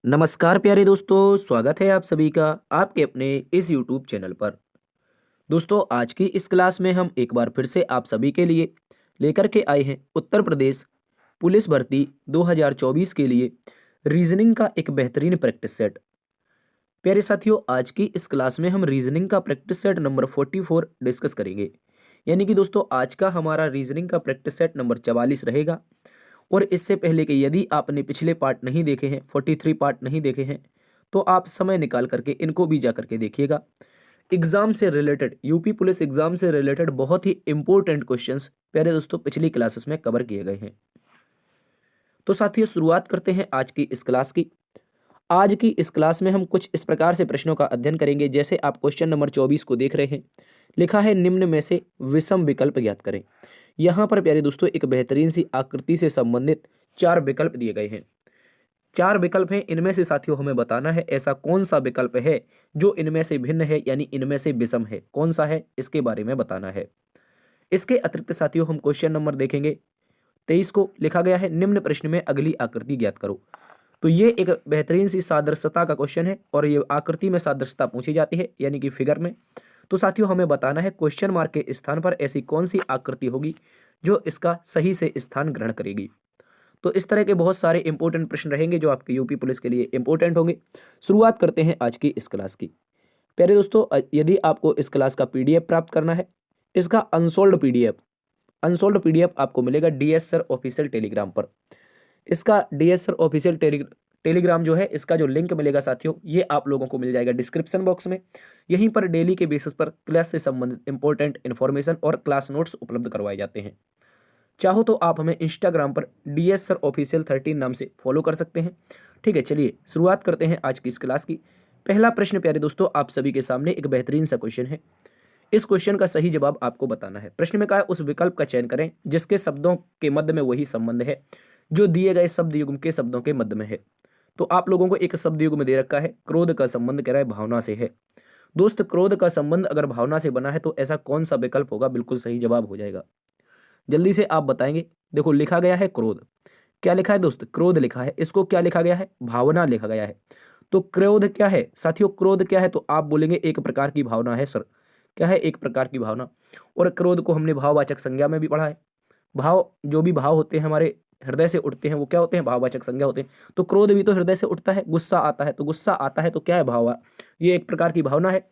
नमस्कार प्यारे दोस्तों, स्वागत है आप सभी का आपके अपने इस YouTube चैनल पर। दोस्तों, आज की इस क्लास में हम एक बार फिर से आप सभी के लिए लेकर के आए हैं उत्तर प्रदेश पुलिस भर्ती 2024 के लिए रीजनिंग का एक बेहतरीन प्रैक्टिस सेट। प्यारे साथियों, आज की इस क्लास में हम रीजनिंग का प्रैक्टिस सेट नंबर 44 डिस्कस करेंगे। यानी कि दोस्तों, आज का हमारा रीजनिंग का प्रैक्टिस सेट नंबर 44 रहेगा। और इससे पहले कि यदि आपने पिछले पार्ट नहीं देखे हैं, 43 पार्ट नहीं देखे हैं, तो आप समय निकाल करके इनको भी जा करके देखिएगा। एग्जाम से रिलेटेड, यूपी पुलिस एग्जाम से रिलेटेड बहुत ही इंपॉर्टेंट क्वेश्चंस प्यारे दोस्तों पिछली क्लासेस में कवर किए गए हैं। तो साथियों, शुरुआत करते हैं आज की इस क्लास की। आज की इस क्लास में हम कुछ इस प्रकार से प्रश्नों का अध्ययन करेंगे। जैसे आप क्वेश्चन नंबर 24 को देख रहे हैं, लिखा है निम्न में से विषम विकल्प ज्ञात करें। यहाँ पर प्यारे दोस्तों एक बेहतरीन सी आकृति से संबंधित 4 विकल्प दिए गए हैं। 4 विकल्प हैं, इनमें से साथियों हमें बताना है ऐसा कौन सा विकल्प है जो इनमें से भिन्न है, यानी इनमें से विषम है। कौन सा है इसके बारे में बताना है। इसके अतिरिक्त साथियों हम क्वेश्चन नंबर देखेंगे 23 को। लिखा गया है निम्न प्रश्न में अगली आकृति ज्ञात करो। तो ये एक बेहतरीन सी सादृश्यता का क्वेश्चन है और ये आकृति में सादृश्यता पूछी जाती है, यानी कि फिगर में। तो साथियों हमें बताना है क्वेश्चन मार्क के स्थान पर ऐसी कौन सी आकृति होगी जो इसका सही से स्थान ग्रहण करेगी। तो इस तरह के बहुत सारे इंपॉर्टेंट प्रश्न रहेंगे जो आपके यूपी पुलिस के लिए इंपॉर्टेंट होंगे। शुरुआत करते हैं आज की इस क्लास की। प्यारे दोस्तों, यदि आपको इस क्लास का पीडीएफ प्राप्त करना है, इसका अनसोल्ड पीडीएफ आपको मिलेगा डीएस सर ऑफिशियल टेलीग्राम पर। इसका डीएस सर ऑफिशियल टेलीग्राम जो है, इसका जो लिंक मिलेगा साथियों, ये आप लोगों को मिल जाएगा डिस्क्रिप्शन बॉक्स में। यहीं पर डेली के बेसिस पर क्लास से संबंधित इंपॉर्टेंट इन्फॉर्मेशन और क्लास नोट्स उपलब्ध करवाए जाते हैं। चाहो तो आप हमें इंस्टाग्राम पर डीएस सर ऑफिशियल 13 नाम से फॉलो कर सकते हैं। ठीक है, चलिए शुरुआत करते हैं आज की इस क्लास की। पहला प्रश्न प्यारे दोस्तों आप सभी के सामने एक बेहतरीन सा क्वेश्चन है। इस क्वेश्चन का सही जवाब आपको बताना है। प्रश्न में कहा है उस विकल्प का चयन करें जिसके शब्दों के मध्य में वही संबंध है जो दिए गए शब्द युग्म के शब्दों के मध्य में है। तो आप लोगों को एक शब्द युग्म दे रखा है, क्रोध का संबंध कह रहा है भावना से है। दोस्त, क्रोध का संबंध अगर भावना से बना है तो ऐसा कौन सा विकल्प होगा, बिल्कुल सही जवाब हो जाएगा। जल्दी से आप बताएंगे। देखो लिखा गया है क्रोध, क्या लिखा है दोस्त, क्रोध लिखा है। इसको क्या लिखा गया है, भावना लिखा गया है। तो क्रोध क्या है साथियों, क्रोध क्या है, तो आप बोलेंगे एक प्रकार की भावना है सर। क्या है, एक प्रकार की भावना। और क्रोध को हमने भाववाचक संज्ञा में भी पढ़ा है। भाव, जो भी भाव होते हैं हमारे हृदय से उठते हैं वो क्या होते हैं, भाववाचक संज्ञा होते हैं। तो क्रोध भी तो हृदय से उठता है। गुस्सा आता है तो गुस्सा आता है तो क्या है, भाव, ये एक प्रकार की भावना है।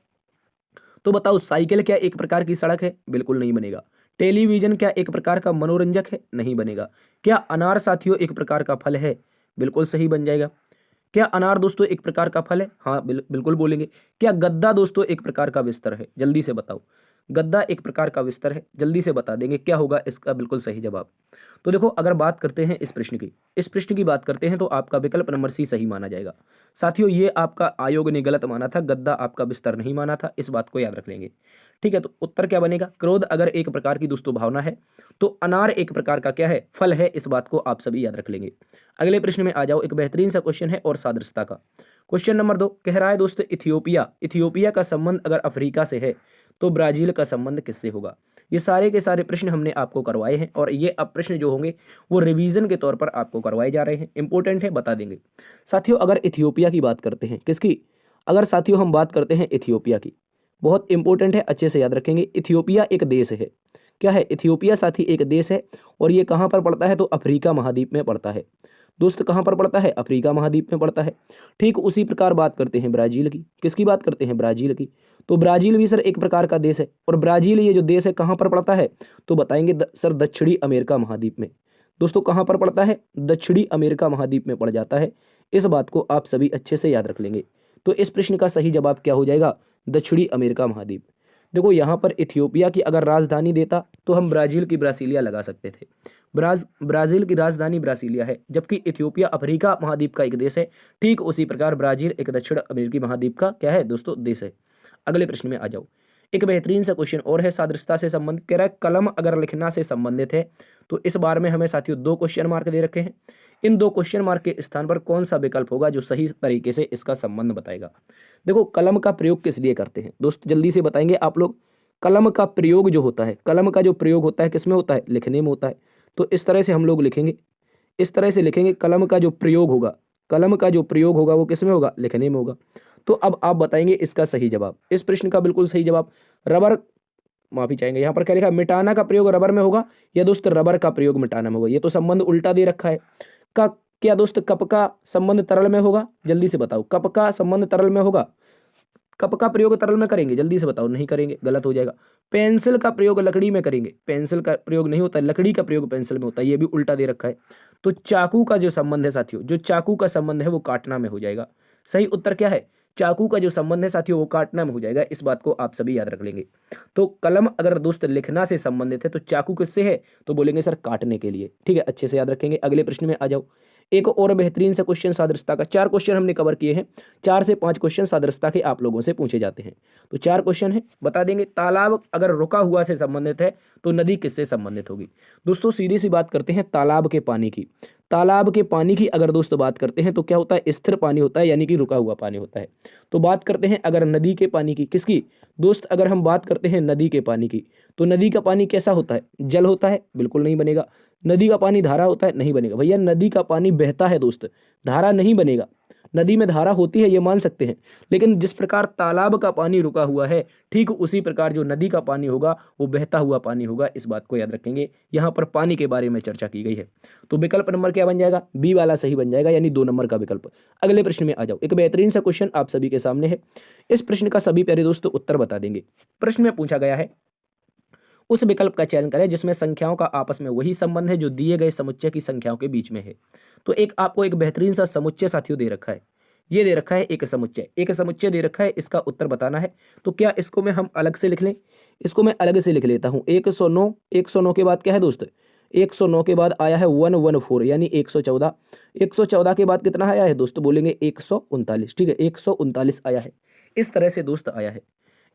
तो बताओ साइकिल क्या एक प्रकार की सड़क है, बिल्कुल नहीं बनेगा। टेलीविजन क्या एक प्रकार का मनोरंजक है, नहीं बनेगा। क्या अनार साथियों एक प्रकार का फल है, बिल्कुल सही बन जाएगा। क्या अनार दोस्तों एक प्रकार का फल है, हाँ बिल्कुल बोलेंगे। क्या गद्दा दोस्तों एक प्रकार का बिस्तर है, जल्दी से बताओ। गद्दा एक प्रकार का बिस्तर है, जल्दी से बता देंगे क्या होगा इसका बिल्कुल सही जवाब। तो देखो अगर बात करते हैं इस प्रश्न की बात करते हैं तो आपका विकल्प नंबर सी सही माना जाएगा। साथियों ये आपका आयोग ने गलत माना था, गद्दा आपका बिस्तर नहीं माना था, इस बात को याद रख लेंगे। ठीक है, तो उत्तर क्या बनेगा, क्रोध अगर एक प्रकार की दोस्तों भावना है तो अनार एक प्रकार का क्या है, फल है। इस बात को आप सभी याद रख लेंगे। अगले प्रश्न में आ जाओ, एक बेहतरीन सा क्वेश्चन है और सादृश्यता का। क्वेश्चन नंबर 2 कह रहा है दोस्तों इथियोपिया का संबंध अगर अफ्रीका से है तो ब्राजील का संबंध किससे होगा। ये सारे के सारे प्रश्न हमने आपको करवाए हैं और ये अब प्रश्न जो होंगे वो रिवीजन के तौर पर आपको करवाए जा रहे हैं। इंपॉर्टेंट है, बता देंगे। साथियों अगर इथियोपिया की बात करते हैं, किसकी, अगर साथियों हम बात करते हैं इथियोपिया की, बहुत इंपॉर्टेंट है, अच्छे से याद रखेंगे। इथियोपिया एक देश है। क्या है, इथियोपिया साथी एक देश है और ये कहाँ पर पड़ता है, तो अफ्रीका महाद्वीप में पड़ता है। दोस्त कहाँ पर पड़ता है, अफ्रीका महाद्वीप में पड़ता है। ठीक उसी प्रकार बात करते हैं ब्राजील की, किसकी बात करते हैं, ब्राजील की। तो ब्राजील भी सर एक प्रकार का देश है और ब्राजील ये जो देश है कहाँ पर पड़ता है, तो बताएंगे सर दक्षिणी अमेरिका महाद्वीप में। दोस्तों कहाँ पर पड़ता है, दक्षिणी अमेरिका महाद्वीप में पड़ जाता है। इस बात को आप सभी अच्छे से याद रख लेंगे। तो इस प्रश्न का सही जवाब क्या हो जाएगा, दक्षिणी अमेरिका महाद्वीप। देखो यहाँ पर इथियोपिया की अगर राजधानी देता तो हम ब्राजील की ब्रासीलिया लगा सकते थे। ब्राजील की राजधानी ब्रासीलिया है, जबकि इथियोपिया अफ्रीका महाद्वीप का एक देश है। ठीक उसी प्रकार ब्राजील एक दक्षिण अमेरिकी महाद्वीप का क्या है दोस्तों, देश है। अगले प्रश्न में आ जाओ, एक बेहतरीन सा क्वेश्चन और है सादृश्यता से संबंधित। कह रहा है कलम अगर लिखना से संबंधित है तो इस बार में हमें साथियों 2 क्वेश्चन मार्क दे रखे हैं। इन 2 क्वेश्चन मार्क के स्थान पर कौन सा विकल्प होगा जो सही तरीके से इसका संबंध बताएगा। देखो कलम का प्रयोग किस लिए करते हैं दोस्त, जल्दी से बताएंगे आप लोग। कलम का प्रयोग जो होता है, कलम का जो प्रयोग होता है किस में होता है, लिखने में होता है। तो इस तरह से हम लोग लिखेंगे, इस तरह से लिखेंगे, कलम का जो प्रयोग होगा, कलम का जो प्रयोग होगा वो किस में होगा, लिखने में होगा। तो अब आप बताएंगे इसका सही जवाब। इस प्रश्न का बिल्कुल सही जवाब रबर, माफी चाहेंगे, यहाँ पर क्या लिखा है, मिटाना का प्रयोग रबर में होगा या दोस्त रबर का प्रयोग मिटाना में होगा। ये तो संबंध उल्टा दे रखा है। का क्या दोस्त कप का संबंध तरल में होगा, जल्दी से बताओ, कप का संबंध तरल में होगा, कप का प्रयोग तरल में करेंगे, जल्दी से बताओ, नहीं करेंगे, गलत हो जाएगा। पेंसिल का प्रयोग लकड़ी में करेंगे, पेंसिल का प्रयोग नहीं होता, लकड़ी का प्रयोग पेंसिल में होता है, ये भी उल्टा दे रखा है। तो चाकू का जो संबंध है साथियों, जो चाकू का संबंध है वो काटना में हो जाएगा। सही उत्तर क्या है, चाकू का जो संबंध है साथियों वो काटना में हो जाएगा। इस बात को आप सभी याद रख लेंगे। तो कलम अगर दोस्त लिखना से संबंधित है तो चाकू किससे है, तो बोलेंगे सर काटने के लिए। ठीक है, अच्छे से याद रखेंगे। अगले प्रश्न में आ जाओ। एक और बेहतरीन सा क्वेश्चन सादृश्यता का, 4 क्वेश्चन हमने कवर किए हैं, 4 से 5 क्वेश्चन सादृश्यता के आप लोगों से पूछे जाते हैं। तो 4 क्वेश्चन है, बता देंगे। तालाब अगर रुका हुआ से संबंधित है तो नदी किससे संबंधित होगी। दोस्तों सीधी सी बात करते हैं तालाब के पानी की। तालाब के पानी की अगर दोस्त बात करते हैं तो क्या होता है, स्थिर पानी होता है, यानी कि रुका हुआ पानी होता है। तो बात करते हैं अगर नदी के पानी की, किसकी दोस्त, अगर हम बात करते हैं नदी के पानी की, तो नदी का पानी कैसा होता है, जल होता है, बिल्कुल नहीं बनेगा। नदी का पानी धारा होता है, नहीं बनेगा भैया। नदी का पानी बहता है दोस्त, धारा नहीं बनेगा। नदी में धारा होती है ये मान सकते हैं, लेकिन जिस प्रकार तालाब का पानी रुका हुआ है ठीक उसी प्रकार जो नदी का पानी होगा वो बहता हुआ पानी होगा। इस बात को याद रखेंगे। यहाँ पर पानी के बारे में चर्चा की गई है। तो विकल्प नंबर क्या बन जाएगा, बी वाला सही बन जाएगा, यानी 2 नंबर का विकल्प। अगले प्रश्न में आ जाओ। एक बेहतरीन सा क्वेश्चन आप सभी के सामने है। इस प्रश्न का सभी प्यारे दोस्तों उत्तर बता देंगे। प्रश्न में पूछा गया है उस विकल्प का चयन करें जिसमें संख्याओं का आपस में वही संबंध है जो दिए गए समुच्चय की संख्याओं के बीच में है। तो एक आपको एक बेहतरीन सा समुच्चय साथियों दे रखा है, ये दे रखा है एक समुच्चय दे रखा है, इसका उत्तर बताना है। तो क्या इसको मैं हम अलग से लिख लें, इसको मैं अलग से लिख लेता हूं। 109, 109 के बाद क्या है दोस्त, 109 के बाद आया है 114 यानी 114। 114 के बाद कितना आया है दोस्त, बोलेंगे 139। ठीक है, 139 आया है। इस तरह से दोस्त आया है।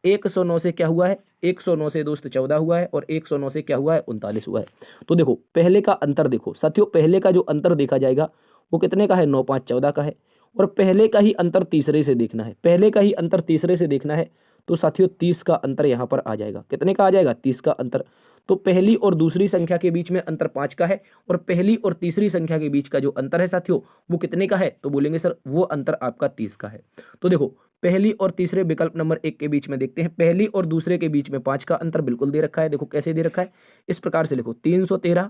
109 से क्या हुआ है, 109 से दोस्त 14 हुआ है और 109 से क्या हुआ है, 39 हुआ है। तो देखो पहले का अंतर देखो साथियों, पहले का जो अंतर देखा जाएगा वो कितने का है, 9 5 14 का है। और पहले का ही अंतर तीसरे से देखना है, पहले का ही अंतर तीसरे से देखना है तो साथियों 30 का अंतर यहाँ पर आ जाएगा। कितने का आ जाएगा, 30 का अंतर। तो पहली और दूसरी संख्या के बीच में अंतर 5 का है और पहली और तीसरी संख्या के बीच का जो अंतर है साथियों वो कितने का है, तो बोलेंगे सर वो अंतर आपका 30 का है। तो देखो पहली और तीसरे विकल्प नंबर 1 के बीच में देखते हैं, पहली और दूसरे के बीच में 5 का अंतर बिल्कुल दे रखा है। देखो कैसे दे रखा है, इस प्रकार से लिखो 313,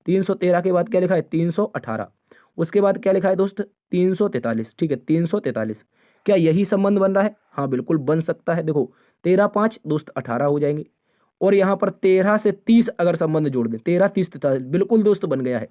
313 के बाद क्या लिखा है 318, उसके बाद क्या लिखा है दोस्त 343। ठीक है 343। क्या यही संबंध बन रहा है, हाँ बिल्कुल बन सकता है। देखो 13 5 दोस्त 18 हो जाएंगे और यहाँ पर 13 से 30 अगर संबंध जोड़ दें, 13 30 43, बिल्कुल दोस्त बन गया है,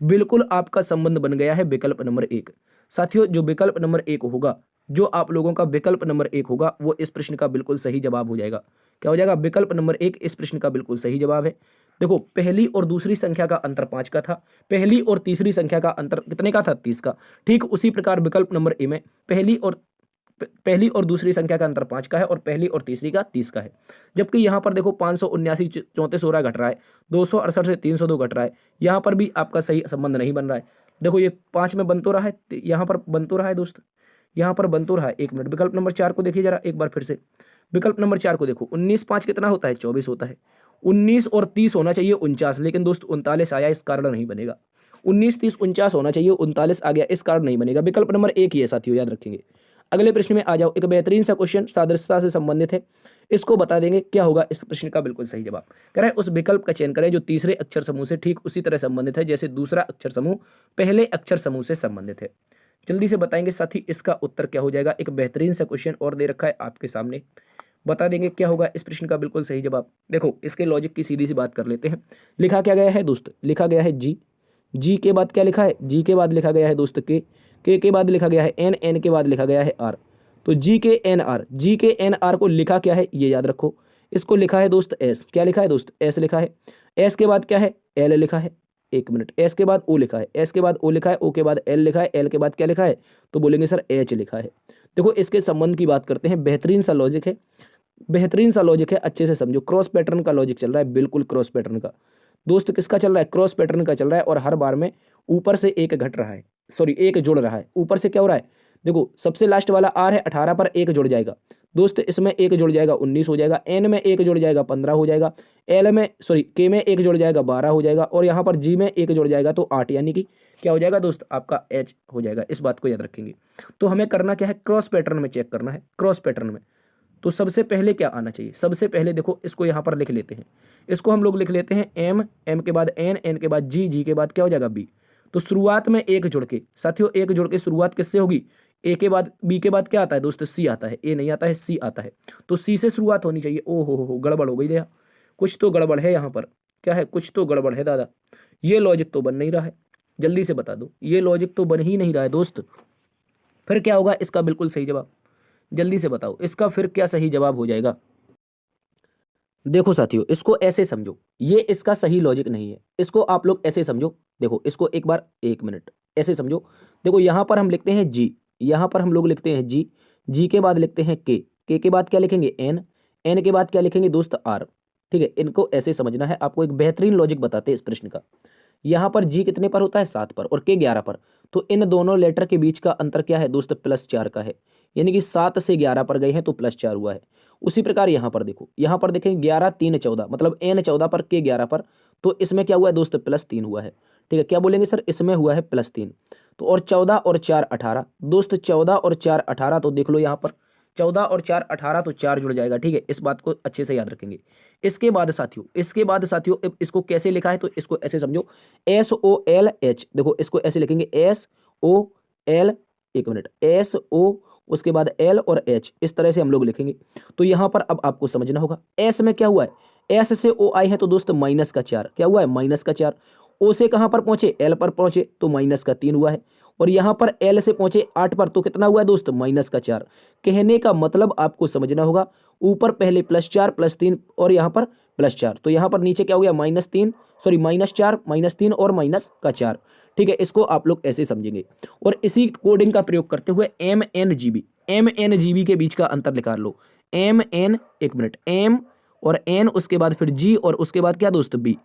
बिल्कुल आपका संबंध बन गया है विकल्प नंबर 1। साथियों जो विकल्प नंबर 1 होगा, जो आप लोगों का विकल्प नंबर 1 होगा वो इस प्रश्न का बिल्कुल सही जवाब हो जाएगा। क्या हो जाएगा, विकल्प नंबर 1 इस प्रश्न का बिल्कुल सही जवाब है। देखो पहली और दूसरी संख्या का अंतर 5 का था, पहली और तीसरी संख्या का अंतर कितने का था, 30 का। ठीक उसी प्रकार विकल्प नंबर ए में पहली और दूसरी संख्या का अंतर 5 का है और पहली और तीसरी का 30 का है। जबकि यहाँ पर देखो 579 34 हो रहा है, घट रहा है, 268 से 302 घट रहा है, यहाँ पर भी आपका सही संबंध नहीं बन रहा है। देखो ये 5 में बन तो रहा है, यहाँ पर बन तो रहा है दोस्त, यहाँ पर बन तो रहा है। 1 मिनट, विकल्प नंबर 4 को देखिए जरा एक बार फिर से। विकल्प नंबर 4 को देखो, 19 5 कितना होता है, 24 होता है। 19 और 30 होना चाहिए 49, लेकिन दोस्त 39 आया, इस कारण नहीं बनेगा। 19 30 49 होना चाहिए, 39 आ गया, इस कारण नहीं बनेगा। विकल्प नंबर 1 ही है साथियों, याद रखेंगे। अगले प्रश्न में आ जाओ। एक बेहतरीन सा क्वेश्चन सादृश्यता से संबंधित है, इसको बता देंगे क्या होगा इस प्रश्न का बिल्कुल सही जवाब। कह रहा है उस विकल्प का चयन करें जो तीसरे अक्षर समूह से ठीक उसी तरह संबंधित है जैसे दूसरा अक्षर समूह पहले अक्षर समूह से संबंधित है। जल्दी से बताएंगे साथी इसका उत्तर क्या हो जाएगा। एक बेहतरीन सा क्वेश्चन और दे रखा है आपके सामने, बता देंगे क्या होगा इस प्रश्न का बिल्कुल सही जवाब। देखो इसके लॉजिक की सीधी सी बात कर लेते हैं। लिखा क्या गया है दोस्त, लिखा गया है जी, जी के बाद क्या लिखा है, जी के बाद लिखा गया है दोस्त के बाद लिखा गया है एन, एन के बाद लिखा गया है आर। तो जी के एन आर, जी के एन आर को लिखा क्या है ये याद रखो। इसको लिखा है दोस्त एस, क्या लिखा है दोस्त एस लिखा है। एस के बाद क्या है एल लिखा है, 1 मिनट, एस के बाद ओ लिखा है, एस के बाद ओ लिखा है, ओ के बाद एल लिखा है, एल के बाद क्या लिखा है, तो बोलेंगे सर एच लिखा है। देखो इसके संबंध की बात करते हैं, बेहतरीन सा लॉजिक है, बेहतरीन सा लॉजिक है, अच्छे से समझो। क्रॉस पैटर्न का लॉजिक चल रहा है, बिल्कुल क्रॉस पैटर्न का दोस्त किसका चल रहा है, क्रॉस पैटर्न का चल रहा है। और हर बार में ऊपर से एक घट रहा है, सॉरी एक जुड़ रहा है, ऊपर से क्या हो रहा है, देखो सबसे लास्ट वाला आर है 18 पर एक जुड़ जाएगा, दोस्त इसमें एक जुड़ जाएगा 19 हो जाएगा, एन में एक जुड़ जाएगा 15 हो जाएगा, के में एक जुड़ जाएगा 12 हो जाएगा, और यहाँ पर जी में एक जुड़ जाएगा तो 8, यानी कि क्या हो जाएगा दोस्त, आपका एच हो जाएगा। इस बात को याद रखेंगे। तो हमें करना क्या है, क्रॉस पैटर्न में चेक करना है। क्रॉस पैटर्न में तो सबसे पहले क्या आना चाहिए, सबसे पहले देखो इसको यहाँ पर लिख लेते हैं, इसको हम लोग लिख लेते हैं एम, एम के बाद एन, एन के बाद जी, जी के बाद क्या हो जाएगा बी। तो शुरुआत में एक जुड़ के साथियों, एक जुड़ के शुरुआत किससे होगी, ए के बाद बी के बाद क्या आता है दोस्त, सी आता है, ए नहीं आता है, सी आता है। तो सी से शुरुआत होनी चाहिए। ओ हो गड़बड़ हो गई देखा, कुछ तो गड़बड़ है यहाँ पर। क्या है, कुछ तो गड़बड़ है दादा, ये लॉजिक तो बन नहीं रहा है, जल्दी से बता दो, ये लॉजिक तो बन ही नहीं रहा है दोस्त। फिर क्या होगा इसका बिल्कुल सही जवाब, जल्दी से बताओ इसका फिर क्या सही जवाब हो जाएगा। देखो साथियों, इसको ऐसे समझो, ये इसका सही लॉजिक नहीं है, इसको आप लोग ऐसे समझो। देखो इसको एक बार, एक मिनट, ऐसे समझो। देखो यहाँ पर हम लिखते हैं जी, यहाँ पर हम लोग लिखते हैं जी, जी के बाद लिखते हैं के के बाद क्या लिखेंगे एन, एन के बाद क्या लिखेंगे दोस्त आर। ठीक है, इनको ऐसे समझना है। आपको एक बेहतरीन लॉजिक बताते हैं इस प्रश्न का। यहाँ पर जी कितने पर होता है, 7 पर, और के 11 पर। तो इन दोनों लेटर के बीच का अंतर क्या है दोस्त, +4 का है, यानी कि 7 से 11 पर गए हैं तो +4 हुआ है। उसी प्रकार यहाँ पर देखो, यहाँ पर देखें 11 3 14, मतलब एन 14 पर के 11 पर, तो इसमें क्या हुआ है दोस्त, +3 हुआ है। ठीक है, क्या बोलेंगे सर, इसमें हुआ है +3। तो और 14 और 4 18 दोस्त, 14 और 4 18, तो देख लो यहाँ पर 14 और 4 18, तो 4 जुड़ जाएगा। ठीक है, इस बात को अच्छे से याद रखेंगे। इसके बाद साथियों इसको कैसे लिखा है, तो इसको ऐसे समझो, SOLH। देखो इसको ऐसे लिखेंगे SOL, एक मिनट, SO, उसके बाद L और H, इस तरह से हम लोग लिखेंगे। तो यहाँ पर अब आपको समझना होगा, S में क्या हुआ है, S से O आए हैं तो दोस्त -4, क्या हुआ है, -4। O से कहाँ पर पहुंचे, L पर पहुंचे तो -3 हुआ है, और यहाँ पर L से पहुंचे 8 पर, तो कितना हुआ है दोस्त, -4। कहने का मतलब आपको समझना होगा, ऊपर पहले +4 +3 और यहाँ पर +4, तो यहाँ पर नीचे क्या हो गया, -3, सॉरी -4 -3 और -4। ठीक है, इसको आप लोग ऐसे समझेंगे। और इसी कोडिंग का प्रयोग करते हुए MNGB के बीच का अंतर निकाल लो। MN, एक मिनट, M और N, उसके बाद फिर G, और उसके बाद क्या दोस्त, B।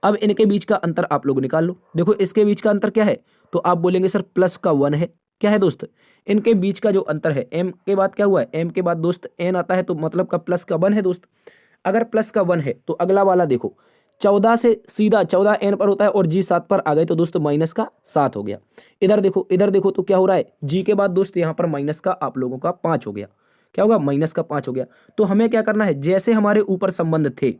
अब इनके बीच का अंतर आप लोग निकाल लो। देखो इसके बीच का अंतर क्या है, तो आप बोलेंगे सर +1 है। क्या है दोस्त, इनके बीच का जो अंतर है, M के बाद क्या हुआ है, M के बाद दोस्त N आता है, तो मतलब का +1 है दोस्त। अगर +1 है तो अगला वाला देखो, 14 से सीधा 14 N पर होता है, और G 7 पर आ गए तो दोस्त -7 हो गया। इधर देखो तो क्या हो रहा है, G के बाद दोस्त यहाँ पर माइनस का आप लोगों का 5 हो गया। क्या होगा, -5 हो गया। तो हमें क्या करना है, जैसे हमारे ऊपर संबंध थे,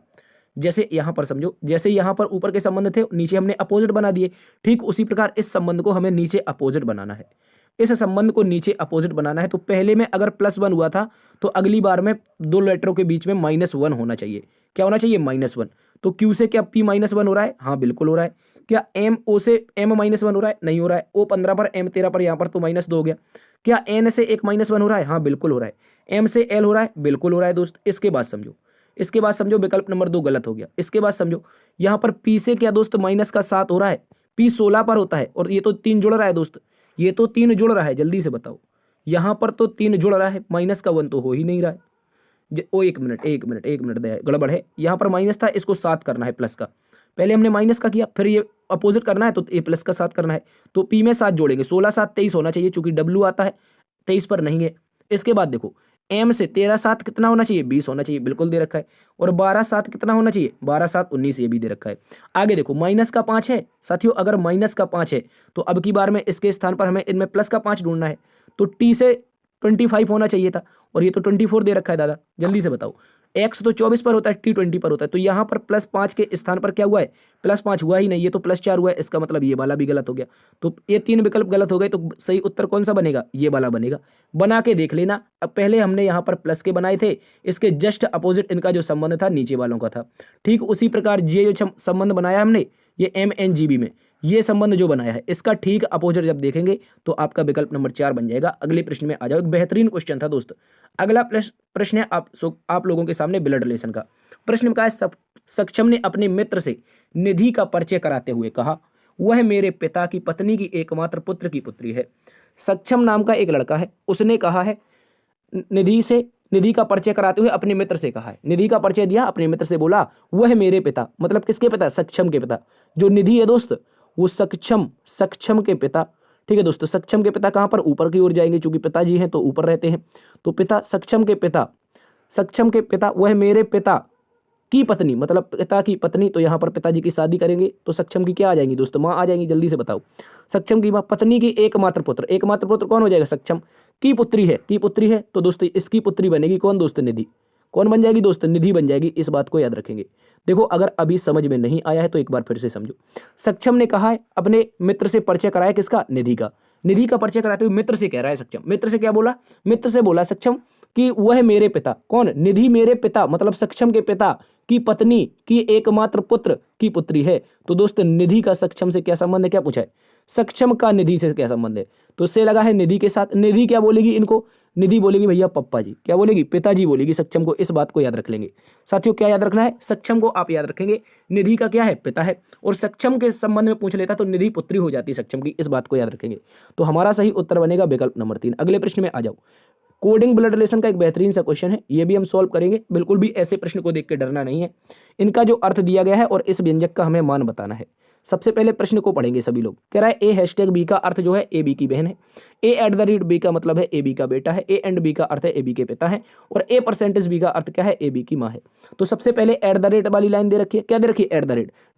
जैसे यहाँ पर समझो, जैसे यहाँ पर ऊपर के संबंध थे, नीचे हमने अपोजिट बना दिए, ठीक उसी प्रकार इस संबंध को हमें नीचे अपोजिट बनाना है। इस संबंध को नीचे अपोजिट बनाना है, तो पहले में अगर +1 हुआ था, तो अगली बार में दो लेटरों के बीच में -1 होना चाहिए। क्या होना चाहिए, -1। तो Q से क्या P -1 हो रहा है, हाँ बिल्कुल हो रहा है। क्या MO से M -1 हो रहा है, नहीं हो रहा है। O 15 पर, M 13 पर, यहाँ पर तो -2 हो गया। क्या N से एक -1 हो रहा है, हाँ बिल्कुल हो रहा है। M से L हो रहा है, बिल्कुल हो रहा है दोस्त। इसके बाद समझो विकल्प नंबर 2 गलत हो गया। इसके बाद समझो यहाँ पर P से क्या दोस्त, -7 हो रहा है, P 16 पर होता है, और ये तो 3 जुड़ रहा है दोस्त, ये तो 3 जुड़ रहा है, जल्दी से बताओ, यहाँ पर तो 3 जुड़ रहा है, -1 तो हो ही नहीं रहा है। ओ एक मिनट दया, गड़बड़ है। यहाँ पर माइनस था, इसको 7 करना है प्लस का, पहले हमने माइनस का किया, फिर ये अपोजिट करना है तो ये प्लस का 7 करना है। तो P में 7 जोड़ेंगे, 16 7 23 होना चाहिए, चूंकि W आता है 23 पर नहीं है। इसके बाद देखो M से 13 7 कितना होना चाहिए, 20 होना चाहिए, बिल्कुल दे रखा है। और 12 7 कितना होना चाहिए, 12 7 19, ये भी दे रखा है। आगे देखो माइनस का 5 है साथियों, अगर माइनस का 5 है तो अब की बार में इसके स्थान पर हमें इनमें प्लस का 5 ढूंढना है। तो T से 25 होना चाहिए था, और ये तो 24 दे रखा है दादा, जल्दी से बताओ। X तो 24 पर होता है, T 20 पर होता है, तो यहाँ पर +5 के स्थान पर क्या हुआ है, +5 हुआ ही नहीं, ये तो +4 हुआ है। इसका मतलब ये वाला भी गलत हो गया। तो ये 3 विकल्प गलत हो गए, तो सही उत्तर कौन सा बनेगा, ये वाला बनेगा। बना के देख लेना। अब पहले हमने यहाँ पर प्लस के बनाए थे, इसके जस्ट अपोजिट इनका जो संबंध था नीचे वालों का था। ठीक उसी प्रकार ये जो संबंध बनाया हमने, ये MNGB में ये संबंध जो बनाया है, इसका ठीक अपोजिट जब देखेंगे तो आपका विकल्प नंबर 4 बन जाएगा। अगले प्रश्न में आ जाओ, एक बेहतरीन क्वेश्चन था दोस्त। अगला प्रश्न है आप लोगों के सामने ब्लड रिलेशन का प्रश्न का है। सक्षम ने अपने मित्र से निधि का परिचय कराते हुए कहा, वह मेरे पिता की पत्नी की एकमात्र पुत्र की पुत्री है। सक्षम नाम का एक लड़का है, उसने कहा है निधि का परिचय कराते हुए अपने मित्र से कहा है, निधि का परिचय दिया, अपने मित्र से बोला वह मेरे पिता, मतलब किसके पिता, सक्षम के पिता। जो निधि है दोस्त वो सक्षम के पिता। ठीक है दोस्तों, सक्षम के पिता कहां पर, ऊपर की ओर जाएंगे, चूंकि पिताजी हैं तो ऊपर रहते हैं। तो पिता, सक्षम के पिता सक्षम के पिता वह मेरे पिता की पत्नी, मतलब पिता की पत्नी, तो यहाँ पर पिताजी की शादी करेंगे तो सक्षम की क्या आ जाएंगी दोस्तों, माँ आ जाएंगी। जल्दी से बताओ, सक्षम की माँ, पत्नी की एकमात्र पुत्र, एकमात्र पुत्र कौन हो जाएगा, सक्षम की पुत्री है, की पुत्री है तो दोस्तों इसकी पुत्री बनेगी कौन दोस्तों, निधि। कौन बन जाएगी दोस्तों, निधि बन जाएगी। इस बात को याद रखेंगे। देखो अगर अभी समझ में नहीं आया है तो एक बार फिर से समझो। सक्षम ने कहा है अपने मित्र से परिचय कराया, किसका, निधि का। निधि का परिचय कराते हुए मित्र से कह रहा है सक्षम, मित्र से क्या बोला, मित्र से बोला सक्षम कि वह मेरे पिता, कौन, निधि मेरे पिता मतलब सक्षम के पिता की पत्नी की एकमात्र पुत्र की पुत्री है। तो दोस्तों निधि का सक्षम से क्या संबंध है, क्या पूछा है, सक्षम का निधि से क्या संबंध है, तो से लगा है निधि के साथ। निधि क्या बोलेगी इनको, निधि बोलेगी भैया पप्पा जी, क्या बोलेगी, पिताजी बोलेगी सक्षम को। इस बात को याद रख लेंगे साथियों। क्या याद रखना है, सक्षम को आप याद रखेंगे, निधि का क्या है, पिता है, और सक्षम के संबंध में पूछ लेता तो निधि पुत्री हो जाती सक्षम की। इस बात को याद रखेंगे। तो हमारा सही उत्तर बनेगा विकल्प नंबर 3। अगले प्रश्न में आ जाओ। कोडिंग ब्लड रिलेशन का एक बेहतरीन सा क्वेश्चन है, ये भी हम सॉल्व करेंगे। बिल्कुल भी ऐसे प्रश्न को देख के डरना नहीं है। इनका जो अर्थ दिया गया है और इस व्यंजक का हमें मान बताना है। सबसे पहले प्रश्न को पढ़ेंगे सभी लोग। कह रहा है ए हैशटैग बी का अर्थ जो है ए बी की बहन है, ए@बी का मतलब है ए बी का बेटा है, ए एंड बी का अर्थ है ए बी के पिता है, और ए% बी का अर्थ क्या है, ए बी की माँ है। तो सबसे पहले @ वाली लाइन दे रखी है, क्या दे रखी है,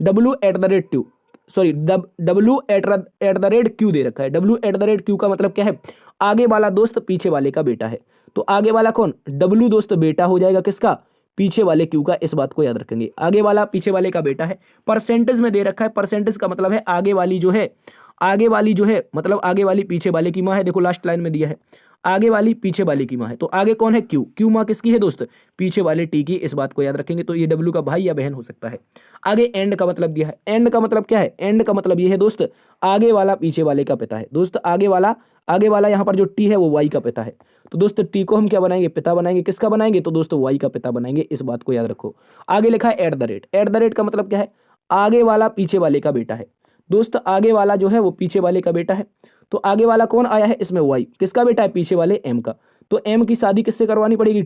W@Q, सॉरी W@Q दे रखा है। W@Q का मतलब क्या है, आगे वाला दोस्त पीछे वाले का बेटा है। तो आगे वाला कौन, W दोस्त बेटा हो जाएगा किसका, पीछे वाले Q का। इस बात को याद रखेंगे, आगे वाला पीछे वाले का बेटा है। परसेंटेज में दे रखा है, परसेंटेज का मतलब है आगे वाली जो है, आगे वाली जो है मतलब आगे वाली पीछे वाले की माँ है। देखो लास्ट लाइन में दिया है, आगे वाली पीछे वाले की माँ है। तो आगे कौन है, Q, Q माँ किसकी है दोस्त, पीछे वाले T की। इस बात को याद रखेंगे। तो ये W का भाई या बहन हो सकता है। आगे एंड का मतलब दिया है, एंड का मतलब क्या है, एंड का मतलब ये है दोस्त आगे वाला पीछे वाले का पिता है। दोस्त आगे वाला यहाँ पर जो T है वो Y का पिता है। तो दोस्त T को हम क्या बनाएंगे, पिता बनाएंगे। किसका बनाएंगे, तो दोस्तों Y का पिता बनाएंगे। इस बात को याद रखो। आगे लिखा है @ का मतलब क्या है, आगे वाला पीछे वाले का बेटा है। दोस्त आगे वाला जो है वो पीछे वाले का बेटा है। तो आगे वाला कौन आया है इसमें, Y किसका बेटा है, पीछे वाले M का। तो M की शादी किससे करवानी पड़ेगी,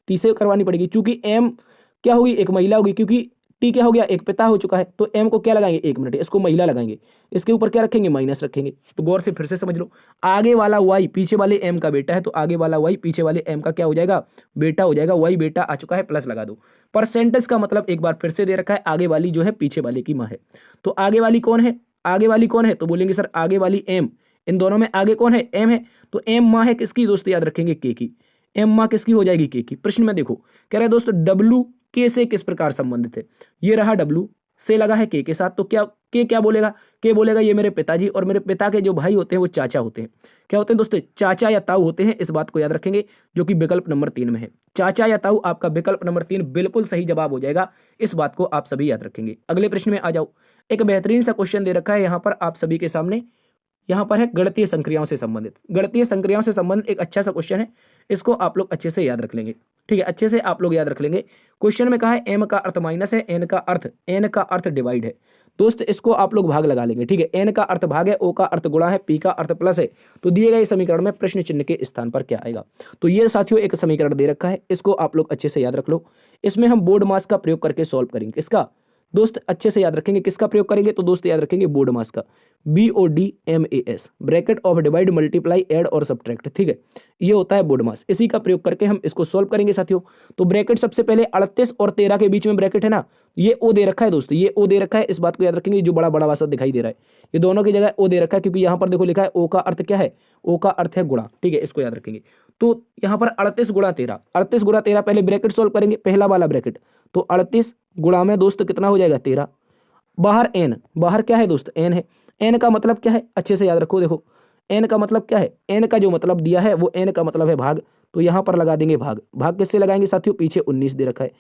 T से करवानी पड़ेगी, क्योंकि M क्या होगी, एक महिला होगी, क्योंकि T क्या हो गया, एक पिता हो चुका है। तो M को क्या लगाएंगे, 1 मिनट, इसको महिला लगाएंगे, इसके ऊपर क्या रखेंगे, माइनस रखेंगे। तो गौर से फिर से समझ लो, आगे वाला Y पीछे वाले M का बेटा है, तो आगे वाला Y पीछे वाले M का क्या हो जाएगा, बेटा हो जाएगा। Y बेटा आ चुका है, प्लस लगा दो। परसेंटेज का मतलब एक बार फिर से दे रखा है, आगे वाली जो है पीछे वाले की माँ है। तो आगे वाली कौन है, आगे वाली कौन है, तो बोलेंगे सर आगे वाली M। इन दोनों में आगे कौन है, M है। तो M माँ है किसकी दोस्तों, याद रखेंगे K की। M माँ किसकी हो जाएगी, K की। प्रश्न में देखो कह रहा है दोस्तों W K से किस प्रकार संबंधित है। ये रहा W से लगा है K के साथ। तो क्या K क्या बोलेगा, K बोलेगा ये मेरे पिताजी, और मेरे पिता के जो भाई होते हैं वो चाचा होते हैं। क्या होते हैं दोस्तों, चाचा या ताऊ होते हैं। इस बात को याद रखेंगे, जो कि विकल्प नंबर 3 में है। चाचा या ताऊ आपका विकल्प नंबर 3 बिल्कुल सही जवाब हो जाएगा। इस बात को आप सभी याद रखेंगे। अगले प्रश्न में आ जाओ। एक बेहतरीन सा क्वेश्चन दे रखा है यहाँ पर आप सभी के सामने। यहाँ पर है गणितीय संक्रियाओं से संबंधित। गणितीय संक्रियाओं से संबंधित एक अच्छा सा क्वेश्चन है, इसको आप लोग अच्छे से याद रख लेंगे। ठीक है, अच्छे से आप लोग याद रख लेंगे। क्वेश्चन में कहा है m का अर्थ माइनस है, n का अर्थ डिवाइड है। दोस्त इसको आप लोग भाग लगा लेंगे। ठीक है, n का अर्थ भाग है, o का अर्थ गुणा है, p का अर्थ प्लस है। तो दिए गए समीकरण में प्रश्न चिन्ह के स्थान पर क्या आएगा। तो ये साथियों एक समीकरण दे रखा है, इसको आप लोग अच्छे से याद रख लो। इसमें हम बोर्ड मास का प्रयोग करके सॉल्व करेंगे। किसका दोस्त, अच्छे से याद रखेंगे, किसका प्रयोग करेंगे, तो दोस्त याद रखेंगे बोर्ड मास का, BODMAS, bracket of divide multiply add और सब्ट्रैक्ट। ठीक है, ये होता है बोर्ड मास। इसी का प्रयोग करके हम इसको सॉल्व करेंगे साथियों। तो ब्रैकेट सबसे पहले 38 और 13 के बीच में ब्रैकेट है ना, ये O दे रखा है दोस्तों, ये O दे रखा है। इस बात को याद रखेंगे, जो बड़ा बड़ा वासा दिखाई दे रहा है ये दोनों की जगह O दे रखा है, क्योंकि यहाँ पर देखो लिखा है O का अर्थ क्या है, O का अर्थ है गुणा। ठीक है, इसको याद रखेंगे। तो यहाँ पर 38 गुणा 13, 38 गुणा 13 पहले ब्रैकेट सॉल्व करेंगे, पहला वाला ब्रैकेट। तो 38 गुणा में दोस्त कितना हो जाएगा, 13। बाहर n, बाहर क्या है दोस्त, n है। n का मतलब क्या है, अच्छे से याद रखो। देखो n का मतलब क्या है, n का जो मतलब दिया है वो n का मतलब है भाग। तो यहाँ पर लगा देंगे भाग। भाग किससे लगाएंगे साथियों, पीछे 19 दे रखा है।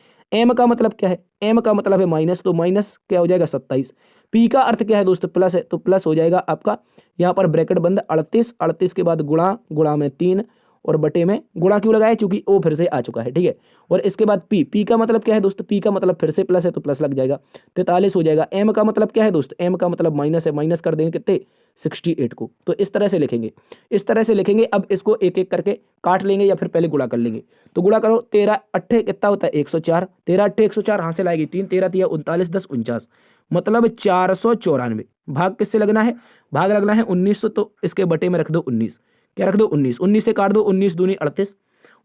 m का मतलब क्या है, m का मतलब है माइनस, तो माइनस क्या हो जाएगा 27। p का अर्थ क्या है दोस्त, प्लस है, तो प्लस हो जाएगा आपका यहाँ पर ब्रैकेट बंद 38, 38 के बाद गुणा, गुणा में 3 और बटे में गुणा क्यों लगाया, क्योंकि O फिर से आ चुका है। ठीक है, और इसके बाद P का मतलब क्या है दोस्त, P का मतलब फिर से प्लस है, तो प्लस लग जाएगा, 43 हो जाएगा। M का मतलब क्या है दोस्त, M का मतलब माइनस है, माइनस कर देंगे कितने, 68 को। तो इस तरह से लिखेंगे, इस तरह से लिखेंगे। अब इसको एक एक करके काट लेंगे या फिर पहले गुणा कर लेंगे। तो गुणा करो, 13 8 कितना होता है 104, 13 8 104, हाथ से लाएगी 3, 13 3 39, 10 49, मतलब 494। भाग किससे लगना है, भाग लगना है 1900, तो इसके बटे में रख दो 19। क्या रख दो 19, 19 से काट दो, 19 दूनी 38,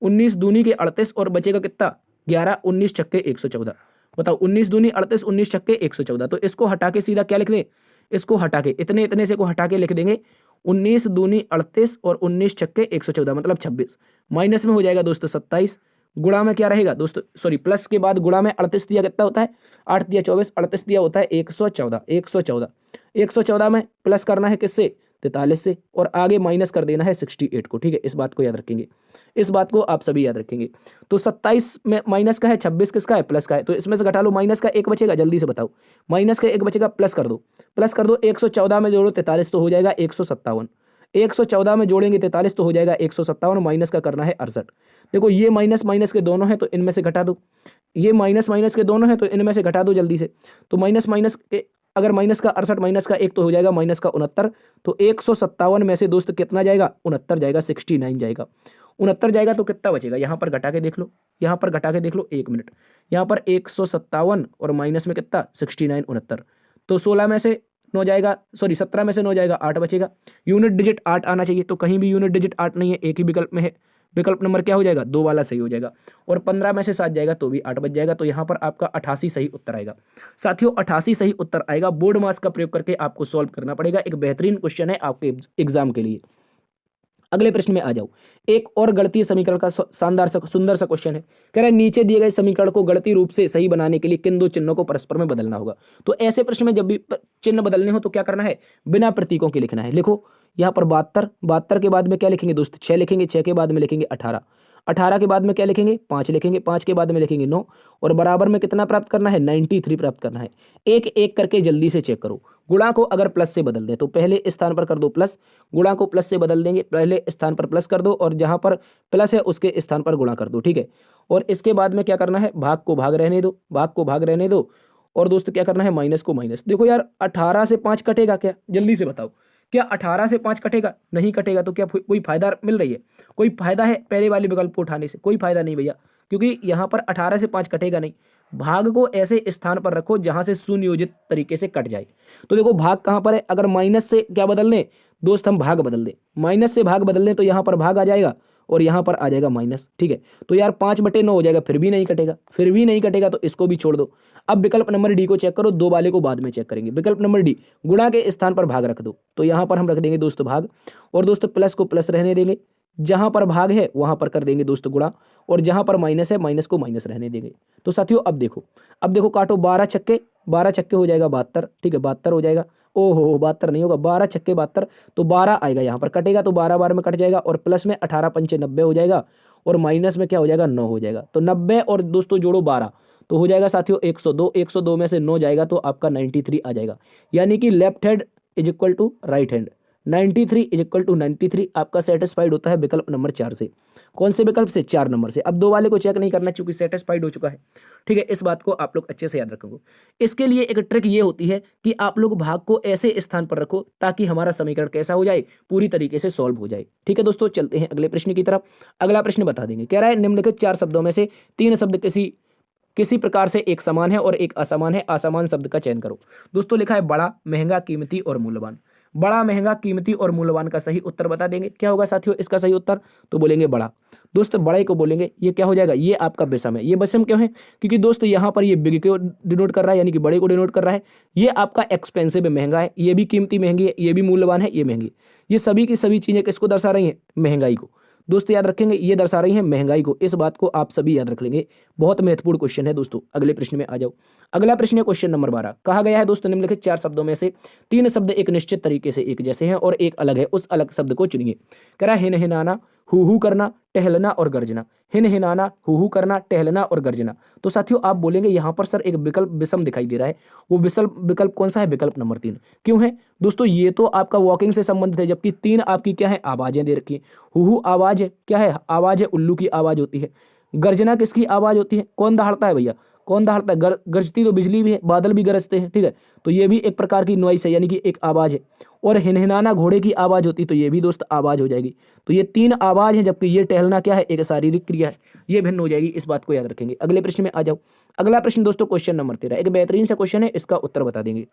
19 दूनी के 38 और बचेगा कितना 11, 19 छक्के 114। बताओ 19 दूनी 38, 19 छक्के 114। तो इसको हटा के सीधा क्या लिख दें, इसको हटा के इतने इतने से को हटा के लिख देंगे 19 दूनी 38 और 19 छक्के 114 मतलब 26। माइनस में हो जाएगा दोस्तों 27, गुणा में क्या रहेगा दोस्तों, सॉरी प्लस के बाद गुणा में 38 दिया कितना होता है 8 दिया 24, 38 दिया होता है 114, 114, 114 में प्लस करना है किससे 43 से, और आगे माइनस कर देना है 68 को। ठीक है, इस बात को याद रखेंगे, इस बात को आप सभी याद रखेंगे। तो 27 में माइनस का है, 26 किसका है प्लस का है, तो इसमें से घटा लो, माइनस का एक बचेगा, जल्दी से बताओ, माइनस का एक बचेगा, प्लस कर दो, प्लस कर दो, 114 में जोड़ो 43 तो हो जाएगा 157, 114 में जोड़ेंगे 43 तो हो जाएगा 157, माइनस का करना है 68। देखो ये माइनस माइनस के दोनों हैं तो इनमें से घटा दो, ये माइनस माइनस के दोनों हैं तो इनमें से घटा दो जल्दी से। तो माइनस माइनस अगर माइनस का 68 माइनस का 1 तो हो जाएगा माइनस का 69। तो 157 में से दोस्त कितना जाएगा 69 जाएगा, 69 जाएगा, 69 जाएगा। तो कितना बचेगा यहाँ पर घटा के देख लो, यहाँ पर घटा के देख लो, 1 मिनट, यहाँ पर 157 और माइनस में कितना 69, 69। तो 16 में से 9 जाएगा, सॉरी 17 में से 9 जाएगा, 8 बचेगा। यूनिट डिजिट 8 आना चाहिए, तो कहीं भी यूनिट डिजिट 8 नहीं है, एक ही विकल्प में है। विकल्प नंबर क्या हो जाएगा 2 वाला सही हो जाएगा। और 15 में से 7 जाएगा तो भी 8 बच जाएगा। तो यहाँ पर आपका 88 सही उत्तर आएगा। साथियों 88 सही उत्तर आएगा। बोर्ड मास का प्रयोग करके आपको सॉल्व करना पड़ेगा। एक बेहतरीन क्वेश्चन है आपके एग्जाम के लिए। अगले प्रश्न में आ जाओ। एक और गणितीय समीकरण का शानदार सा सुंदर सा क्वेश्चन है। कह रहा है नीचे दिए गए समीकरण को गणितीय रूप से सही बनाने के लिए किन दो चिन्हों को परस्पर में बदलना होगा। तो ऐसे प्रश्न में जब भी चिन्ह बदलने हो तो क्या करना है, बिना प्रतीकों के लिखना है। लिखो यहाँ पर 72, 72 के बाद में क्या लिखेंगे दोस्त 6 लिखेंगे, 6 के बाद में लिखेंगे 18, 18 के बाद में क्या लिखेंगे 5 लिखेंगे, 5 के बाद में लिखेंगे 9, और बराबर में कितना प्राप्त करना है 93 प्राप्त करना है। एक एक करके जल्दी से चेक करो। गुणा को अगर प्लस से बदल दें तो पहले स्थान पर कर दो प्लस, गुणा को प्लस से बदल देंगे, पहले स्थान पर प्लस कर दो और जहां पर प्लस है उसके स्थान पर गुणा कर दो। ठीक है, और इसके बाद में क्या करना है, भाग को भाग रहने दो, भाग को भाग रहने दो, और दोस्त क्या करना है माइनस को माइनस। देखो यार 18 से 5 कटेगा क्या, जल्दी से बताओ, क्या 18 से 5 कटेगा, नहीं कटेगा। तो क्या कोई फायदा मिल रही है, कोई फायदा है पहले वाले विकल्प को उठाने से, कोई फायदा नहीं भैया, क्योंकि यहाँ पर 18 से 5 कटेगा नहीं। भाग को ऐसे स्थान पर रखो जहां से सुनियोजित तरीके से कट जाए। तो देखो भाग कहां पर है, अगर माइनस से क्या बदल लें दोस्त, हम भाग बदल दें, माइनस से भाग बदल दें तो यहाँ पर भाग आ जाएगा और यहाँ पर आ जाएगा माइनस। ठीक है, तो यार 5/9 हो जाएगा, फिर भी नहीं कटेगा, फिर भी नहीं कटेगा, तो इसको भी छोड़ दो। अब विकल्प नंबर डी को चेक करो, 2 वाले को बाद में चेक करेंगे। विकल्प नंबर डी, गुणा के स्थान पर भाग रख दो, तो यहाँ पर हम रख देंगे दोस्त भाग, और दोस्त प्लस को प्लस रहने देंगे, जहां पर भाग है वहां पर कर देंगे दोस्त गुणा, और जहां पर माइनस है माइनस को माइनस रहने देंगे। तो साथियों अब देखो, अब देखो काटो, 12 छक्के, 12 छक्के हो जाएगा 72। ठीक है, 72 हो जाएगा, ओहो 72 नहीं होगा, 12 छक्के 72, तो 12 आएगा यहाँ पर, कटेगा तो 12 बार में कट जाएगा, और प्लस में 18 पंचे 90 हो जाएगा, और माइनस में क्या हो जाएगा 9 हो जाएगा। तो 90 और दोस्तों जोड़ो 12 तो हो जाएगा साथियों 102, 102 में से 9 जाएगा तो आपका 93 आ जाएगा। यानी कि left hand is equal to right hand, 93 is equal to 93 आपका सेटिस्फाइड होता है विकल्प नंबर 4 से। कौन से विकल्प से, 4 नंबर से। अब 2 वाले को चेक नहीं करना क्योंकि सेटिस्फाइड हो चुका है। ठीक है, इस बात को आप लोग अच्छे से याद रखोगे। इसके लिए एक ट्रिक ये होती है कि आप लोग भाग को ऐसे स्थान पर रखो ताकि हमारा समीकरण कैसा हो जाए, पूरी तरीके से सॉल्व हो जाए। ठीक है दोस्तों, चलते हैं अगले प्रश्न की तरफ। अगला प्रश्न बता देंगे, कह रहा है निम्नलिखित 4 शब्दों में से 3 शब्द किसी प्रकार से एक समान है और एक असमान है, असमान शब्द का चयन करो। दोस्तों लिखा है बड़ा, महंगा, कीमती और मूल्यवान। बड़ा, महंगा, कीमती और मूल्यवान का सही उत्तर बता देंगे। क्या होगा साथियों इसका सही उत्तर, तो बोलेंगे बड़ा। दोस्त बड़े को बोलेंगे, ये क्या हो जाएगा, ये आपका विषम है। ये विषम क्यों है, क्योंकि दोस्त यहाँ पर ये बिग को डिनोट कर रहा है, यानी कि बड़े को डिनोट कर रहा है। ये आपका एक्सपेंसिव है, महंगा है, ये भी कीमती महंगी है, ये भी मूल्यवान है, ये महंगी। ये सभी की सभी चीजें किसको दर्शा रही हैं, महंगाई को। दोस्तों याद रखेंगे, ये दर्शा रही है महंगाई को। इस बात को आप सभी याद रख लेंगे, बहुत महत्वपूर्ण क्वेश्चन है दोस्तों। अगले प्रश्न में आ जाओ। अगला प्रश्न है क्वेश्चन नंबर 12। कहा गया है दोस्तों निम्नलिखित 4 शब्दों में से 3 शब्द एक निश्चित तरीके से एक जैसे हैं और एक अलग है, उस अलग शब्द को चुनिए। कह रहा है हिन हिनाना, हु करना, टहलना और गर्जना। हिन हिनाना, हु करना, टहलना और गर्जना। तो साथियों आप बोलेंगे यहाँ पर सर एक विकल्प विषम दिखाई दे रहा है, वो विकल्प कौन सा है, विकल्प नंबर 3। क्यों है दोस्तों, ये तो आपका वॉकिंग से संबंधित है, जबकि 3 आपकी क्या है, आवाजें दे रखी है। हु आवाज है, क्या है, आवाज है, उल्लू की आवाज होती है। गर्जना किसकी आवाज होती है, कौन दहाड़ता है भैया, कौन दहाड़ता है, गरजती तो बिजली भी है, बादल भी गरजते हैं। ठीक है, तो ये भी एक प्रकार की नॉइस है, यानी कि एक आवाज है। और हिनहिनाना घोड़े की आवाज होती, तो ये भी दोस्त आवाज हो जाएगी। तो ये 3 आवाज है, जबकि ये टहलना क्या है, एक शारीरिक क्रिया है, ये भिन्न हो जाएगी। इस बात को याद रखेंगे। अगले प्रश्न में आ जाओ। अगला प्रश्न दोस्तों क्वेश्चन नंबर 13, एक बेहतरीन सा क्वेश्चन है, इसका उत्तर बता देंगे।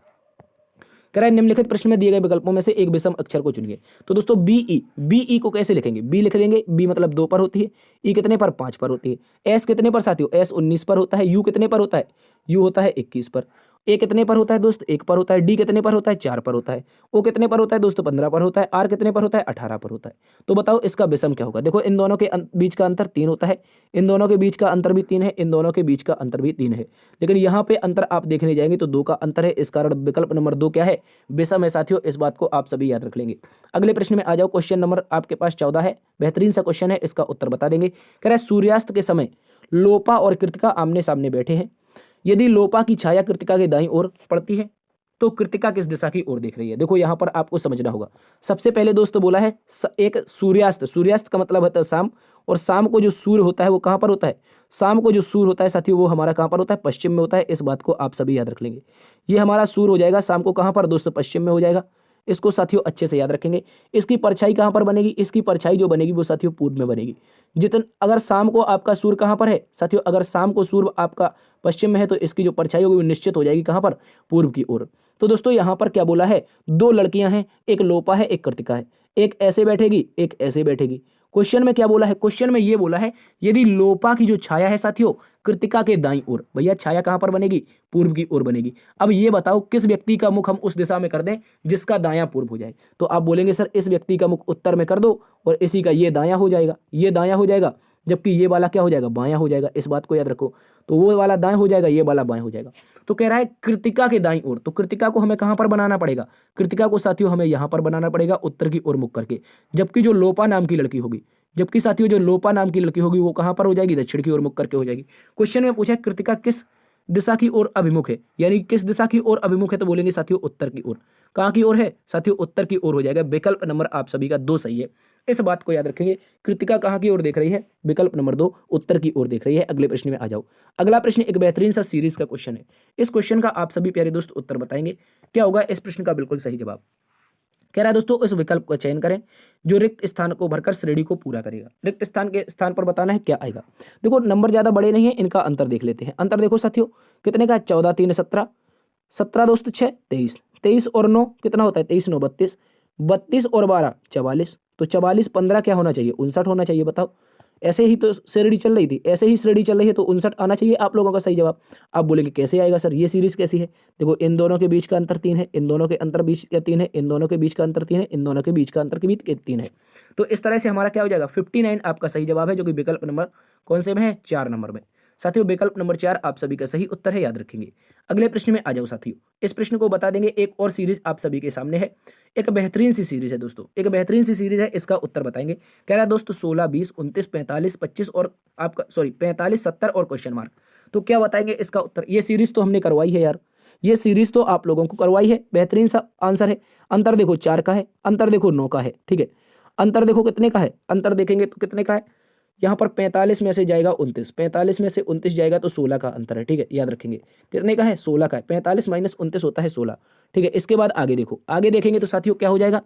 कह रहा है निम्नलिखित प्रश्न में दिए गए विकल्पों में से एक विषम अक्षर को चुनिए। तो दोस्तों बीई को कैसे लिखेंगे? बी लिख देंगे, बी मतलब 2 पर होती है, ई कितने पर? 5 पर होती है, एस कितने पर साथियों? एस 19 पर होता है, यू कितने पर होता है? यू होता है 21 पर, ए कितने पर होता है दोस्त? 1 पर होता है, डी कितने पर होता है? 4 पर होता है, ओ कितने पर होता है दोस्तों? 15 पर होता है, आर कितने पर होता है? 18 पर होता है। तो बताओ इसका विषम क्या होगा? देखो इन दोनों के बीच का अंतर 3 होता है, इन दोनों के बीच का अंतर भी 3 है, इन दोनों के बीच का अंतर भी 3 है, लेकिन यहाँ पे अंतर आप देखने जाएंगे तो 2 का अंतर है, इस कारण विकल्प नंबर 2 क्या है? विषम है साथियों। इस बात को आप सभी याद रख लेंगे। अगले प्रश्न में आ जाओ। क्वेश्चन नंबर आपके पास 14 है, बेहतरीन सा क्वेश्चन है, इसका उत्तर बता देंगे। कह रहा है सूर्यास्त के समय लोपा और कृतिका आमने सामने बैठे हैं, यदि लोपा की छाया कृतिका के दाईं ओर पड़ती है तो कृतिका किस दिशा की ओर देख रही है? देखो यहां पर आपको समझना होगा। सबसे पहले दोस्तों बोला है एक सूर्यास्त, सूर्यास्त का मतलब होता है शाम, और शाम को जो सूर्य होता है वो कहां पर होता है? शाम को जो सूर्य होता है साथियों वो हमारा कहां पर होता है? पश्चिम में होता है। इस बात को आप सभी याद रख लेंगे। ये हमारा सूर्य हो जाएगा शाम को कहां पर दोस्तों? पश्चिम में हो जाएगा। इसको साथियों अच्छे से याद रखेंगे। इसकी परछाई कहां पर बनेगी? इसकी परछाई जो बनेगी वो साथियों पूर्व में बनेगी। अगर शाम को आपका सूर्य कहां पर है साथियों? अगर शाम को सूर्य आपका पश्चिम में है तो इसकी जो परछाई होगी वो निश्चित हो जाएगी कहां पर? पूर्व की ओर। तो दोस्तों यहां पर क्या बोला है? 2 लड़कियां हैं, एक लोपा है, एक कृतिका है, एक ऐसे बैठेगी, एक ऐसे बैठेगी। क्वेश्चन में क्या बोला है? क्वेश्चन में ये बोला है यदि लोपा की जो छाया है साथियों कृतिका के दाईं ओर, भैया छाया कहां पर बनेगी? पूर्व की ओर बनेगी। अब ये बताओ किस व्यक्ति का मुख हम उस दिशा में कर दें जिसका दायां पूर्व हो जाए? तो आप बोलेंगे सर इस व्यक्ति का मुख उत्तर में कर दो और इसी का ये दायां हो जाएगा, ये दायां हो जाएगा, जबकि ये वाला क्या हो जाएगा? बायां हो जाएगा। इस बात को याद रखो। तो वो वाला दाएं हो जाएगा, ये वाला बाएं हो जाएगा। तो कह रहा है कृतिका के दाईं ओर, तो कृतिका को हमें कहां पर बनाना पड़ेगा? कृतिका को साथियों हमें यहां पर बनाना पड़ेगा उत्तर की ओर मुख करके। जबकि जो लोपा नाम की लड़की होगी, जबकि साथियों जो लोपा नाम की लड़की होगी वो कहां पर हो जाएगी? दक्षिण की ओर मुख करके हो जाएगी। क्वेश्चन में पूछा कृतिका किस दिशा की ओर अभिमुख है, यानी किस दिशा की ओर अभिमुख है? तो बोलेंगे साथियों उत्तर की ओर। कहां की ओर है साथियों? उत्तर की ओर हो जाएगा। विकल्प नंबर आप सभी का 2 सही है। इस बात को याद रखेंगे। कृतिका कहां की ओर देख रही है? विकल्प नंबर 2 उत्तर की ओर देख रही है। अगले प्रश्न में आ जाओ। अगला प्रश्न एक बेहतरीन सा सीरीज का क्वेश्चन है। इस क्वेश्चन का आप सभी प्यारे दोस्त उत्तर बताएंगे। क्या होगा इस प्रश्न का बिल्कुल सही जवाब? कह रहा है दोस्तों इस विकल्प का चयन करें जो रिक्त स्थान को भरकर श्रेणी को पूरा करेगा। रिक्त स्थान के स्थान पर बताना है क्या आएगा। देखो नंबर ज्यादा बड़े नहीं है, इनका अंतर देख लेते हैं। अंतर देखो साथियों कितने का? 14 3 17, 17 दोस्त 6 23, 23 और 9 कितना होता है? 23 9 32, 32 और 12 44। तो 44 15 क्या होना चाहिए? 59 होना चाहिए। बताओ ऐसे ही तो श्रेणी चल रही थी, ऐसे ही श्रेणी चल रही है तो 59 आना चाहिए आप लोगों का सही जवाब। आप बोलेंगे कैसे आएगा सर, ये सीरीज कैसी है? देखो इन दोनों के बीच का अंतर 3 है, इन दोनों के अंतर बीच का 3 है, इन दोनों के बीच का अंतर 3 है, इन दोनों के बीच का अंतर के बीच 3 है। तो इस तरह से हमारा क्या हो जाएगा? 59 आपका सही जवाब है, जो कि विकल्प नंबर कौन से में है? 4 नंबर में। साथियों विकल्प नंबर 4 आप सभी का सही उत्तर है, याद रखेंगे। अगले प्रश्न में आ जाओ साथियों। इस प्रश्न को बता देंगे। एक और सीरीज आप सभी के सामने है, एक बेहतरीन सी सीरीज है दोस्तों, एक बेहतरीन सी सीरीज है। इसका उत्तर बताएंगे। कह रहा है दोस्तों 16 20 29 45 25 और आपका 45 70 और क्वेश्चन मार्क। तो क्या बताएंगे इसका उत्तर? ये सीरीज तो हमने करवाई है यार, ये सीरीज तो आप लोगों को करवाई है। बेहतरीन सा आंसर है। अंतर देखो 4 का है, अंतर देखो 9 का है, ठीक है। अंतर देखो कितने का है? अंतर देखेंगे तो कितने का है? यहाँ पर 45 में से जाएगा 29, 45 में से 29 जाएगा तो 16 का अंतर है, ठीक है। याद रखेंगे कितने का है? 16 का है। 45 माइनस 29 होता है 16, ठीक है। इसके बाद आगे देखो, आगे देखेंगे तो साथियों क्या हो जाएगा?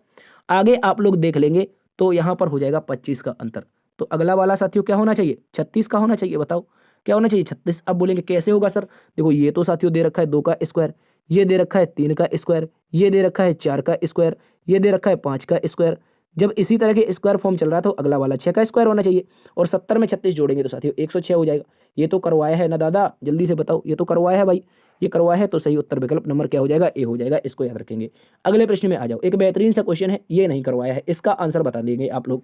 आगे आप लोग देख लेंगे तो यहाँ पर हो जाएगा 25 का अंतर। तो अगला वाला साथियों क्या होना चाहिए? 36 का होना चाहिए। बताओ क्या होना चाहिए? 36। अब बोलेंगे कैसे होगा सर? देखो ये तो साथियों दे रखा है 2 का स्क्वायर, ये दे रखा है 3 का स्क्वायर, ये दे रखा है 4 का स्क्वायर, ये दे रखा है 5 का स्क्वायर। जब इसी तरह के स्क्वायर फॉर्म चल रहा है तो अगला वाला 6 का स्क्वायर होना चाहिए, और 70 में 36 जोड़ेंगे तो साथियों 106 हो जाएगा। ये तो करवाया है ना दादा, जल्दी से बताओ। ये तो करवाया है भाई, ये करवाया है। तो सही उत्तर विकल्प नंबर क्या हो जाएगा? ए हो जाएगा। इसको याद रखेंगे। अगले प्रश्न में आ जाओ। एक बेहतरीन सा क्वेश्चन है, ये नहीं करवाया है, इसका आंसर बता देंगे आप लोग।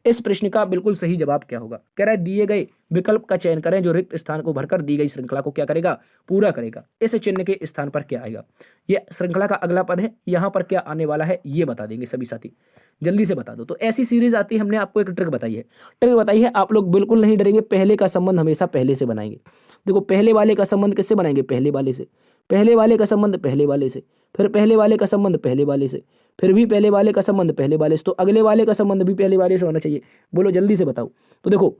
इस प्रश्न का बिल्कुल सही जवाब क्या होगा? कह रहा है दिए गए विकल्प का चयन करें जो रिक्त स्थान को भरकर दी गई श्रृंखला को क्या करेगा? पूरा करेगा। इस चिन्ह के स्थान पर क्या आएगा? ये श्रृंखला का अगला पद है, यहां पर क्या आने वाला है ये बता देंगे सभी साथी, जल्दी से बता दो। तो ऐसी सीरीज आती है, हमने आपको एक ट्रिक बताई है, ट्रिक बताई है, आप लोग बिल्कुल नहीं डरेंगे। पहले का संबंध हमेशा पहले से बनाएंगे। देखो पहले वाले का संबंध किससे बनाएंगे? पहले वाले से। पहले वाले का संबंध पहले वाले से, फिर पहले वाले का संबंध पहले वाले से, फिर भी पहले वाले का संबंध पहले वाले से, तो अगले वाले का संबंध भी पहले वाले से होना चाहिए। बोलो जल्दी से बताओ। तो देखो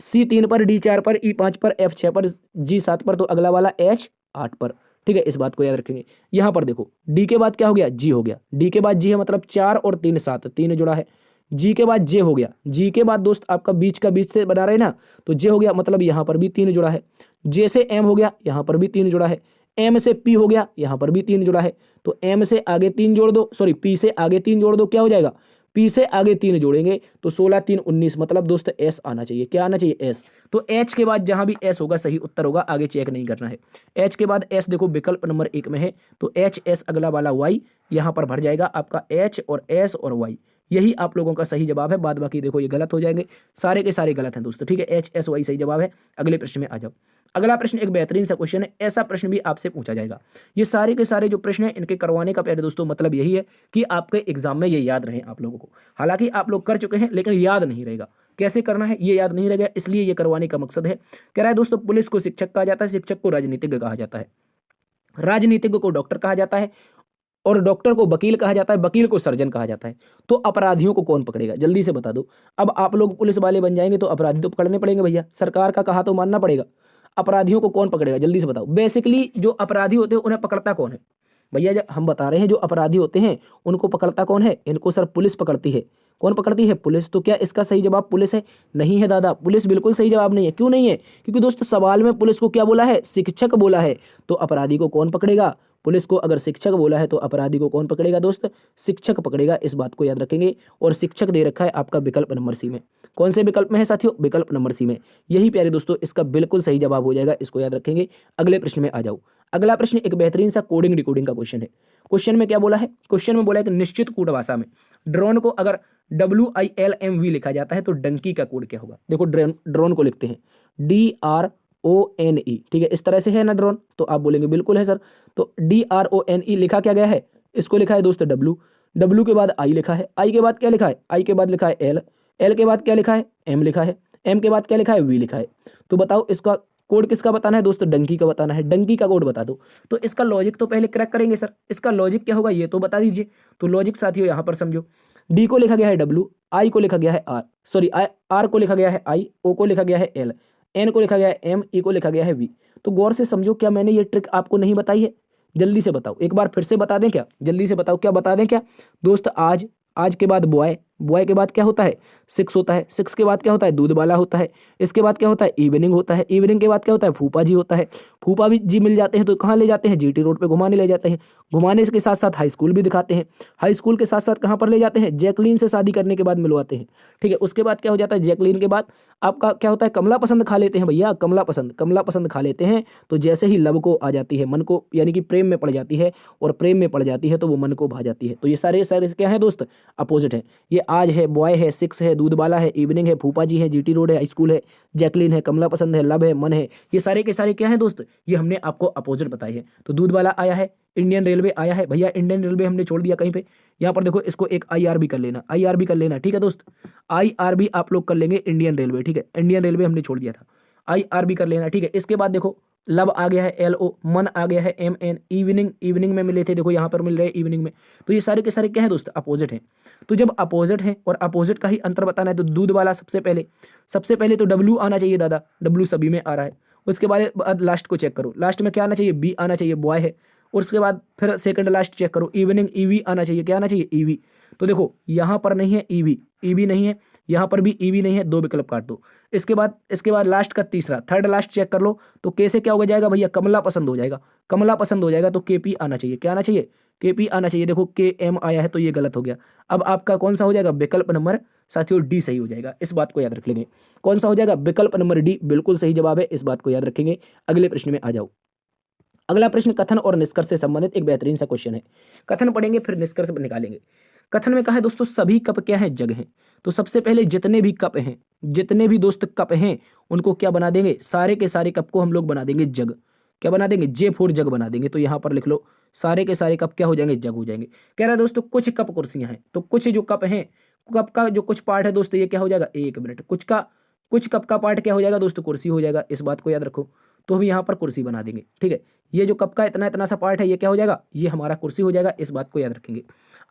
C3 पर, D4 पर, E5 पर, F6 पर, G7 पर, तो अगला वाला H8 पर, ठीक है। इस बात को याद रखेंगे। यहां पर देखो D के बाद क्या हो गया? G हो गया। D के बाद G है, मतलब 4 और 3 7, 3 जुड़ा है। G के बाद J हो गया। G के बाद दोस्त आपका बीच का बीच से बना रहे ना, तो J हो गया, मतलब यहां पर भी 3 जुड़ा है। J से M हो गया, यहां पर भी 3 जुड़ा है। एम से पी हो गया, यहाँ पर भी 3 जुड़ा है, तो एम से आगे 3 जोड़ दो, सॉरी पी से आगे 3 जोड़ दो, क्या हो जाएगा, पी से आगे 3 जोड़ेंगे तो 16 3 19, मतलब दोस्त एस आना चाहिए, क्या आना चाहिए, एस। तो एच के बाद जहां भी एस होगा सही उत्तर होगा, आगे चेक नहीं करना है। एच के बाद एस देखो विकल्प नंबर 1 में है, तो एच एस अगला वाला वाई यहाँ पर भर जाएगा आपका, एच और एस और वाई, यही आप लोगों का सही जवाब है। बाद बाकी देखो ये गलत हो जाएंगे, सारे के सारे गलत हैं दोस्तों, ठीक है, एच एस वाई सही जवाब है। अगले प्रश्न में आ जाओ। अगला प्रश्न एक बेहतरीन सा क्वेश्चन है, ऐसा प्रश्न भी आपसे पूछा जाएगा। ये सारे के सारे जो प्रश्न हैं इनके करवाने का प्यारे दोस्तों मतलब यही है कि आपके एग्जाम में ये याद रहे आप लोगों को। हालांकि आप लोग कर चुके हैं लेकिन याद नहीं रहेगा, कैसे करना है ये याद नहीं रहेगा, इसलिए ये करवाने का मकसद है। कह रहा है दोस्तों, पुलिस को शिक्षक कहा जाता है, शिक्षक को राजनीतिज्ञ कहा जाता है, राजनीतिज्ञ को डॉक्टर कहा जाता है, और डॉक्टर को वकील कहा जाता है, वकील को सर्जन कहा जाता है। तो अपराधियों को कौन पकड़ेगा, जल्दी से बता दो। अब आप लोग पुलिस वाले बन जाएंगे तो अपराधी तो पकड़ने पड़ेंगे भैया, सरकार का कहा तो मानना पड़ेगा। अपराधियों को कौन पकड़ेगा, जल्दी से बताओ। बेसिकली जो अपराधी होते हैं उन्हें पकड़ता कौन है भैया, जब हम बता रहे हैं जो अपराधी होते हैं उनको पकड़ता कौन है, इनको सर पुलिस पकड़ती है। कौन पकड़ती है, पुलिस। तो क्या इसका सही जवाब पुलिस है, नहीं है दादा, पुलिस बिल्कुल सही जवाब नहीं है। क्यों नहीं है, क्योंकि दोस्त सवाल में पुलिस को क्या बोला है, शिक्षक बोला है। तो अपराधी को कौन पकड़ेगा, पुलिस को अगर शिक्षक बोला है तो अपराधी को कौन पकड़ेगा दोस्त, शिक्षक पकड़ेगा, इस बात को याद रखेंगे। और शिक्षक दे रखा है आपका विकल्प नंबर सी में। कौन से विकल्प में है साथियों, विकल्प नंबर सी में। यही प्यारे दोस्तों इसका बिल्कुल सही जवाब हो जाएगा, इसको याद रखेंगे। अगले प्रश्न में आ जाओ। अगला प्रश्न एक बेहतरीन सा कोडिंग डिकोडिंग का क्वेश्चन है। क्वेश्चन में क्या बोला है, क्वेश्चन में बोला है कि निश्चित कोड भाषा में ड्रोन को अगर WILMV लिखा जाता है तो डंकी का कोड क्या होगा। देखो ड्रोन को लिखते हैं DRONE, ठीक है, इस तरह से है ना ड्रोन, तो आप बोलेंगे बिल्कुल है सर। तो DRONE लिखा क्या गया है, इसको लिखा है दोस्त W के बाद आई लिखा है, आई के बाद क्या लिखा है, आई के बाद लिखा है L के बाद क्या लिखा है, M लिखा है, M के बाद क्या लिखा है, V लिखा है। तो बताओ इसका कोड किसका बताना है दोस्तों, डंकी का बताना है, डंकी का कोड बता दो। तो इसका लॉजिक तो पहले क्रैक करेंगे सर, इसका लॉजिक क्या होगा ये तो बता दीजिए। तो लॉजिक साथियों यहाँ पर समझो, डी को लिखा गया है W, आई को लिखा गया है R, सॉरी R को लिखा गया है I, O को लिखा गया है L, N को लिखा गया है M, E को लिखा गया है V। तो गौर से समझो, क्या मैंने ये ट्रिक आपको नहीं बताई है, जल्दी से बताओ, एक बार फिर से बता दें क्या, जल्दी से बताओ, क्या बता दें क्या दोस्त। आज के बाद बॉय के बाद क्या होता है, 6 होता है, 6 के बाद क्या होता है, दूध वाला होता है, इसके बाद क्या होता है, इवनिंग होता है, इवनिंग के बाद क्या होता है, फूफा जी होता है, फूफा भी जी मिल जाते हैं तो कहाँ ले जाते हैं, GT रोड पे घुमाने ले जाते हैं, घुमाने के साथ साथ हाई स्कूल भी दिखाते हैं, हाई स्कूल के साथ साथ कहाँ पर ले जाते हैं, जैकलीन से शादी करने के बाद मिलवाते हैं, ठीक है। उसके बाद क्या हो जाता है, जैकलीन के बाद आपका क्या होता है, कमला पसंद खा लेते हैं भैया, कमला पसंद खा लेते हैं। तो जैसे ही लव को आ जाती है, मन को यानी कि प्रेम में पड़ जाती है, और प्रेम में पड़ जाती है तो वो मन को भा जाती है। तो ये सारे सारे क्या है दोस्त, अपोजिट है। ये आज है, बॉय है, 6 है, दूध वाला है, इवनिंग है, फूफा जी है, GT रोड है, हाई स्कूल है, जैकलीन है, कमला पसंद है, लव है, मन है, ये सारे के सारे क्या है दोस्त, ये हमने आपको अपोजिट बताई है। तो दूध वाला आया है, इंडियन रेलवे आया है भैया, इंडियन रेलवे हमने छोड़ दिया कहीं पे, यहाँ पर देखो इसको एक IRB कर लेना, IRB कर लेना, ठीक है दोस्त, IRB आप लोग कर लेंगे इंडियन रेलवे, ठीक है, इंडियन रेलवे हमने छोड़ दिया था, IRB कर लेना, ठीक है। इसके बाद देखो लब आ गया है, LO, मन आ गया है, MN, इवनिंग में मिले थे, देखो यहाँ पर मिल रहे हैं इवनिंग में। तो ये सारे के सारे क्या है दोस्त, अपोजिट हैं। तो जब अपोजिट है और अपोजिट का ही अंतर बताना है तो दूध वाला सबसे पहले तो W आना चाहिए दादा, W सभी में आ रहा है। उसके बाद लास्ट को चेक करो, लास्ट में क्या आना चाहिए, B आना चाहिए, बॉय है। और उसके बाद फिर सेकंड लास्ट चेक करो, इवनिंग, EV आना चाहिए, क्या आना चाहिए, EV। तो देखो यहाँ पर नहीं है EV नहीं है, यहाँ पर भी EV नहीं है, 2 विकल्प काट दो। इसके बाद लास्ट का तीसरा, थर्ड लास्ट चेक कर लो, तो कैसे क्या हो जाएगा भैया, कमला पसंद हो जाएगा, कमला पसंद हो जाएगा। तो KP आना चाहिए, क्या आना चाहिए, KP आना चाहिए। देखो KM आया है तो ये गलत हो गया। अब आपका कौन सा हो जाएगा, विकल्प नंबर साथियों D सही हो जाएगा, इस बात को याद रख लेंगे। कौन सा हो जाएगा, विकल्प नंबर D बिल्कुल सही जवाब है, इस बात को याद रखेंगे। अगले प्रश्न में आ जाओ। अगला प्रश्न कथन और निष्कर्ष से संबंधित एक बेहतरीन सा क्वेश्चन है। कथन पढ़ेंगे फिर निष्कर्ष निकालेंगे। कथन में कहा है दोस्तों, सभी कप क्या है, जग हैं। तो सबसे पहले जितने भी कप हैं, जितने भी दोस्त कप हैं, उनको क्या बना देंगे, सारे के सारे कप को हम लोग बना देंगे जग। क्या बना देंगे, J4 जग बना देंगे। तो यहाँ पर लिख लो, सारे के सारे कप क्या हो जाएंगे, जग हो जाएंगे। कह रहा है दोस्तों कुछ कप कुर्सियां हैं, तो कुछ जो कप हैं, कप का जो कुछ पार्ट है दोस्तों, ये क्या हो जाएगा, 1 मिनट, कुछ कप का पार्ट क्या हो जाएगा दोस्तों, कुर्सी हो जाएगा, इस बात को याद रखो। तो हम यहाँ पर कुर्सी बना देंगे, ठीक है। ये जो कप का इतना इतना सा पार्ट है, ये क्या हो जाएगा, ये हमारा कुर्सी हो जाएगा, इस बात को याद रखेंगे।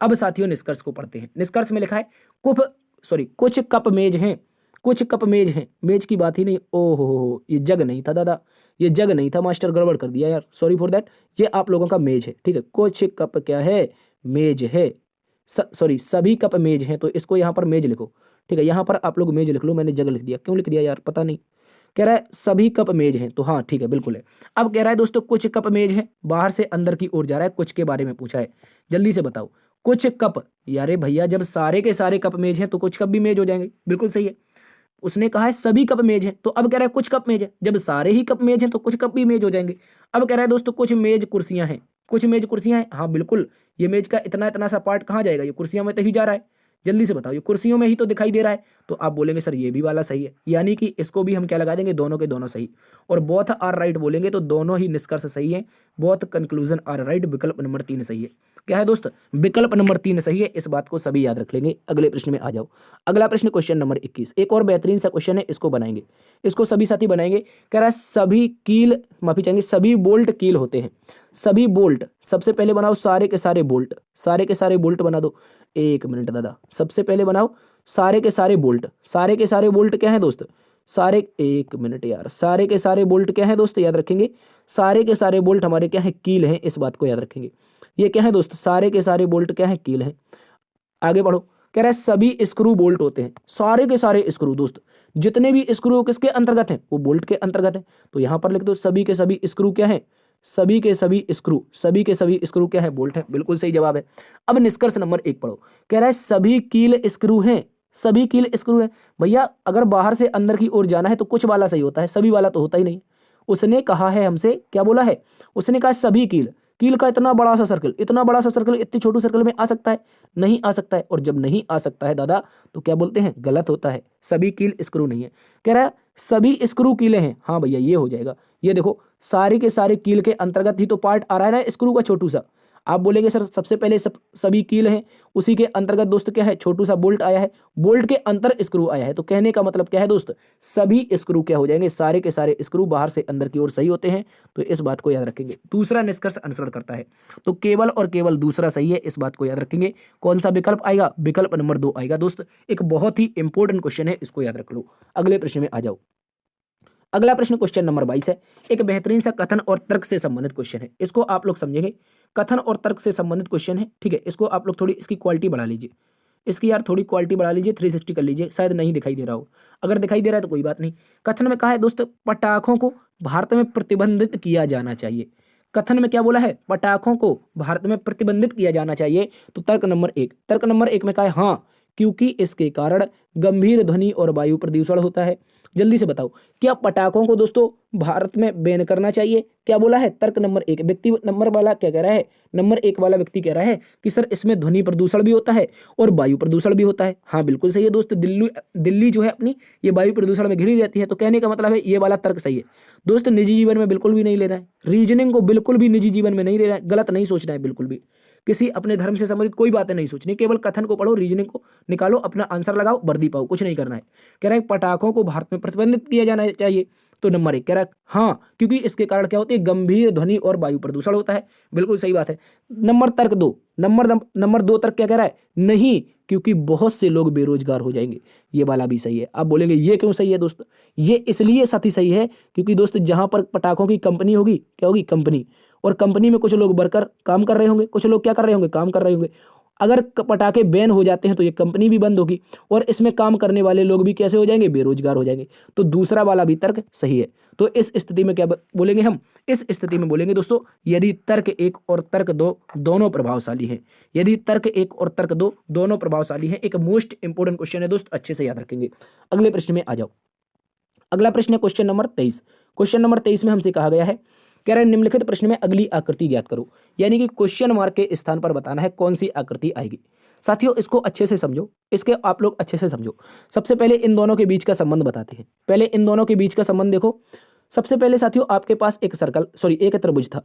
अब साथियों निष्कर्ष को पढ़ते हैं। निष्कर्ष में लिखा है कुछ कप मेज हैं, कुछ कप मेज हैं, मेज की बात ही नहीं, ओहो ये जग नहीं था दादा, ये जग नहीं था, मास्टर गड़बड़ कर दिया यार, सॉरी फॉर दैट। ये आप लोगों का मेज है, ठीक है। कुछ कप क्या है, मेज है, सॉरी सभी कप मेज हैं, तो इसको यहाँ पर मेज लिखो, ठीक है। यहाँ पर आप लोग मेज लिख लो, मैंने जग लिख दिया, क्यों लिख दिया यार, पता नहीं, कह रहा है सभी कप मेज हैं, तो हाँ ठीक है बिल्कुल है। अब कह रहा है दोस्तों कुछ कप मेज हैं, बाहर से अंदर की ओर जा रहा है, कुछ के बारे में पूछा है, जल्दी से बताओ। कुछ कप, यारे भैया जब सारे के सारे कप मेज हैं तो कुछ कप भी मेज हो जाएंगे, बिल्कुल सही है। उसने कहा है सभी कप मेज हैं, तो अब कह रहा है कुछ कप मेज है, जब सारे ही कप मेज हैं तो कुछ कप भी मेज हो जाएंगे। अब कह रहा है दोस्तों कुछ मेज कुर्सियां हैं, कुछ मेज कुर्सियां हैं, हाँ बिल्कुल। ये मेज का इतना इतना सा पार्ट कहाँ जाएगा, ये कुर्सियों में तो ही जा रहा है, जल्दी से बताओ, ये कुर्सियों में ही तो दिखाई दे रहा है। तो आप बोलेंगे सर ये भी वाला सही है, यानी कि इसको भी हम क्या लगा देंगे, दोनों के दोनों सही। और बोथ आर राइट बोलेंगे तो दोनों ही निष्कर्ष सही है, बोथ कंक्लूजन आर राइट, विकल्प नंबर 3 सही है। क्या है दोस्त, विकल्प नंबर 3 सही है, इस बात को सभी याद रख लेंगे। अगले प्रश्न में आ जाओ। अगला प्रश्न क्वेश्चन नंबर 21, एक और बेहतरीन सा क्वेश्चन है, इसको बनाएंगे, इसको सभी साथी बनाएंगे। कह रहा है सभी कील, माफी चाहेंगे, सभी बोल्ट कील होते हैं, सभी बोल्ट। सबसे पहले बनाओ सारे के सारे बोल्ट, सारे के सारे बोल्ट बना दो। एक मिनट दादा, सबसे पहले बनाओ सारे के सारे बोल्ट, सारे के सारे बोल्ट क्या है दोस्त, सारे, एक मिनट यार, सारे के सारे बोल्ट क्या है दोस्त, याद रखेंगे, सारे के सारे बोल्ट हमारे क्या है, कील हैं, इस बात को याद रखेंगे। ये क्या है दोस्त, सारे के सारे बोल्ट क्या है, कील हैं। आगे बढ़ो, कह रहा है सभी स्क्रू बोल्ट होते हैं, सारे के सारे स्क्रू दोस्त, जितने भी स्क्रू किसके अंतर्गत हैं, वो बोल्ट के अंतर्गत हैं। तो यहां पर लिख दो सभी के सभी स्क्रू क्या है, सभी के सभी स्क्रू, सभी के सभी स्क्रू क्या है, बोल्ट है, बिल्कुल सही जवाब है। अब निष्कर्ष नंबर 1 पढ़ो, कह रहा है सभी कील स्क्रू हैं, सभी कील स्क्रू हैं। भैया अगर बाहर से अंदर की ओर जाना है तो कुछ वाला सही होता है, सभी वाला तो होता ही नहीं। उसने कहा है हमसे, क्या बोला है, उसने कहा सभी कील, कील का इतना बड़ा सा सर्कल, इतना बड़ा सा सर्कल इतनी छोटी सर्कल में आ सकता है, नहीं आ सकता है। और जब नहीं आ सकता है दादा तो क्या बोलते हैं, गलत होता है, सभी कील स्क्रू नहीं है। कह रहा है सभी स्क्रू कीले हैं, हाँ भैया ये हो जाएगा। ये देखो सारे के सारे कील के अंतर्गत ही तो पार्ट आ रहा है ना स्क्रू का छोटू सा। आप बोलेंगे सर सबसे पहले सभी कील हैं, उसी के अंतर्गत दोस्त क्या है, छोटू सा बोल्ट आया है, बोल्ट के अंतर स्क्रू आया है। तो कहने का मतलब क्या है दोस्त, सभी स्क्रू क्या हो जाएंगे, सारे के सारे स्क्रू बाहर से अंदर की ओर सही होते हैं। तो इस बात को याद रखेंगे। दूसरा निष्कर्ष अनुसरण करता है, तो केवल और केवल दूसरा सही है, इस बात को याद रखेंगे। कौन सा विकल्प आएगा, विकल्प नंबर 2 आएगा दोस्त। एक बहुत ही इंपॉर्टेंट क्वेश्चन है, इसको याद रख लो। अगले प्रश्न में आ जाओ। अगला प्रश्न क्वेश्चन नंबर 22 है, एक बेहतरीन सा कथन और तर्क से संबंधित क्वेश्चन है, इसको आप लोग समझेंगे। कथन और तर्क से संबंधित क्वेश्चन है, ठीक है। इसको आप लोग थोड़ी इसकी क्वालिटी बढ़ा लीजिए, इसकी यार थोड़ी क्वालिटी बढ़ा लीजिए, 360 कर लीजिए, शायद नहीं दिखाई दे रहा हो। अगर दिखाई दे रहा है तो कोई बात नहीं। कथन में कहा है दोस्त पटाखों को भारत में प्रतिबंधित किया जाना चाहिए। कथन में क्या बोला है, पटाखों को भारत में प्रतिबंधित किया जाना चाहिए। तो तर्क नंबर 1, तर्क नंबर 1 में कहा है हाँ, क्योंकि इसके कारण गंभीर ध्वनि और वायु प्रदूषण होता है। जल्दी से बताओ, क्या पटाखों को दोस्तों भारत में बैन करना चाहिए, क्या बोला है तर्क नंबर 1। व्यक्ति नंबर वाला क्या कह रहा है, नंबर 1 वाला व्यक्ति कह रहा है कि सर इसमें ध्वनि प्रदूषण भी होता है और वायु प्रदूषण भी होता है। हाँ बिल्कुल सही है दोस्त, दिल्ली जो है अपनी ये वायु प्रदूषण में घिरी रहती है। तो कहने का मतलब है ये वाला तर्क सही है दोस्त। निजी जीवन में बिल्कुल भी नहीं लेना है, रीजनिंग को बिल्कुल भी निजी जीवन में नहीं लेना है, गलत नहीं सोचना है बिल्कुल भी। किसी अपने धर्म से संबंधित कोई बातें नहीं सोचनी, केवल कथन को पढ़ो, रीजनिंग को निकालो, अपना आंसर लगाओ, वर्दी पाओ, कुछ नहीं करना है। कह रहा है पटाखों को भारत में प्रतिबंधित किया जाना चाहिए। तो नंबर 1 कह रहा है हाँ, क्योंकि इसके कारण क्या होती है, गंभीर ध्वनि और वायु प्रदूषण होता है, बिल्कुल सही बात है। नंबर तर्क 2, नंबर 2 तर्क क्या कह रहा है, नहीं, क्योंकि बहुत से लोग बेरोजगार हो जाएंगे। ये वाला भी सही है। आप बोलेंगे ये क्यों सही है दोस्त, ये इसलिए साथी सही है क्योंकि दोस्त जहां पर पटाखों की कंपनी होगी, क्या होगी, कंपनी, और कंपनी में कुछ लोग वर्कर काम कर रहे होंगे, कुछ लोग क्या कर रहे होंगे, काम कर रहे होंगे। अगर पटाखे बैन हो जाते हैं तो ये कंपनी भी बंद होगी और इसमें काम करने वाले लोग भी कैसे हो जाएंगे, बेरोजगार हो जाएंगे। तो दूसरा वाला भी तर्क सही है। तो इस स्थिति में क्या बोलेंगे हम, इस स्थिति में बोलेंगे दोस्तों, यदि तर्क 1 और तर्क 2 दोनों प्रभावशाली हैं, यदि तर्क 1 और तर्क 2 दोनों प्रभावशाली हैं। एक मोस्ट इंपोर्टेंट क्वेश्चन है दोस्त, अच्छे से याद रखेंगे। अगले प्रश्न में आ जाओ। अगला प्रश्न है क्वेश्चन नंबर 23। क्वेश्चन नंबर 23 में हमसे कहा गया है, कह रहे हैं निम्नलिखित प्रश्न में अगली आकृति ज्ञात करो, यानी कि क्वेश्चन मार्क के स्थान पर बताना है कौन सी आकृति आएगी। साथियों इसको अच्छे से समझो, इसके आप लोग अच्छे से समझो। सबसे पहले इन दोनों के बीच का संबंध बताते हैं। पहले इन दोनों के बीच का संबंध देखो। सबसे पहले साथियों आपके पास एक एक त्रिभुज था,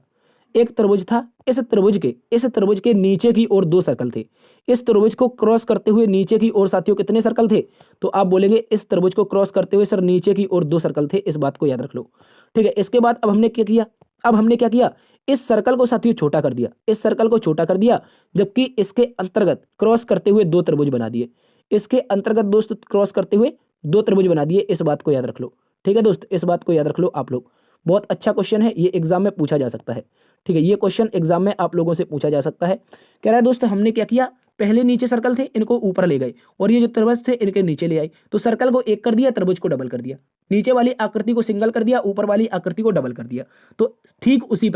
एक त्रिभुज था। इस त्रिभुज के नीचे की ओर 2 सर्कल थे। इस त्रिभुज को क्रॉस करते हुए नीचे की ओर साथियों कितने सर्कल थे, तो आप बोलेंगे इस त्रिभुज को क्रॉस करते हुए सर नीचे की ओर 2 सर्कल थे, इस बात को याद रख लो, ठीक है। इसके बाद अब हमने क्या किया, इस सर्कल को साथियों छोटा कर दिया, इस सर्कल को छोटा कर दिया, जबकि इसके अंतर्गत क्रॉस करते हुए 2 त्रिभुज बना दिए, इसके अंतर्गत दोस्त क्रॉस करते हुए 2 त्रिभुज बना दिए, इस बात को याद रख लो, ठीक है दोस्त, इस बात को याद रख लो आप लोग। बहुत अच्छा क्वेश्चन है, ये एग्जाम में पूछा जा सकता है, ठीक है। ये क्वेश्चन एग्जाम में आप लोगों से पूछा जा सकता है। कह रहा है दोस्त हमने क्या किया, पहले नीचे सर्कल थे इनको ऊपर ले गए और ये जो त्रिभुज थे इनके नीचे ले आए, तो सर्कल को 1 कर दिया, त्रिभुज को डबल कर दिया। नीचे वाली आकृति को सिंगल कर दिया, ऊपर वाली आकृति को डबल कर दिया। तो ठीक उसी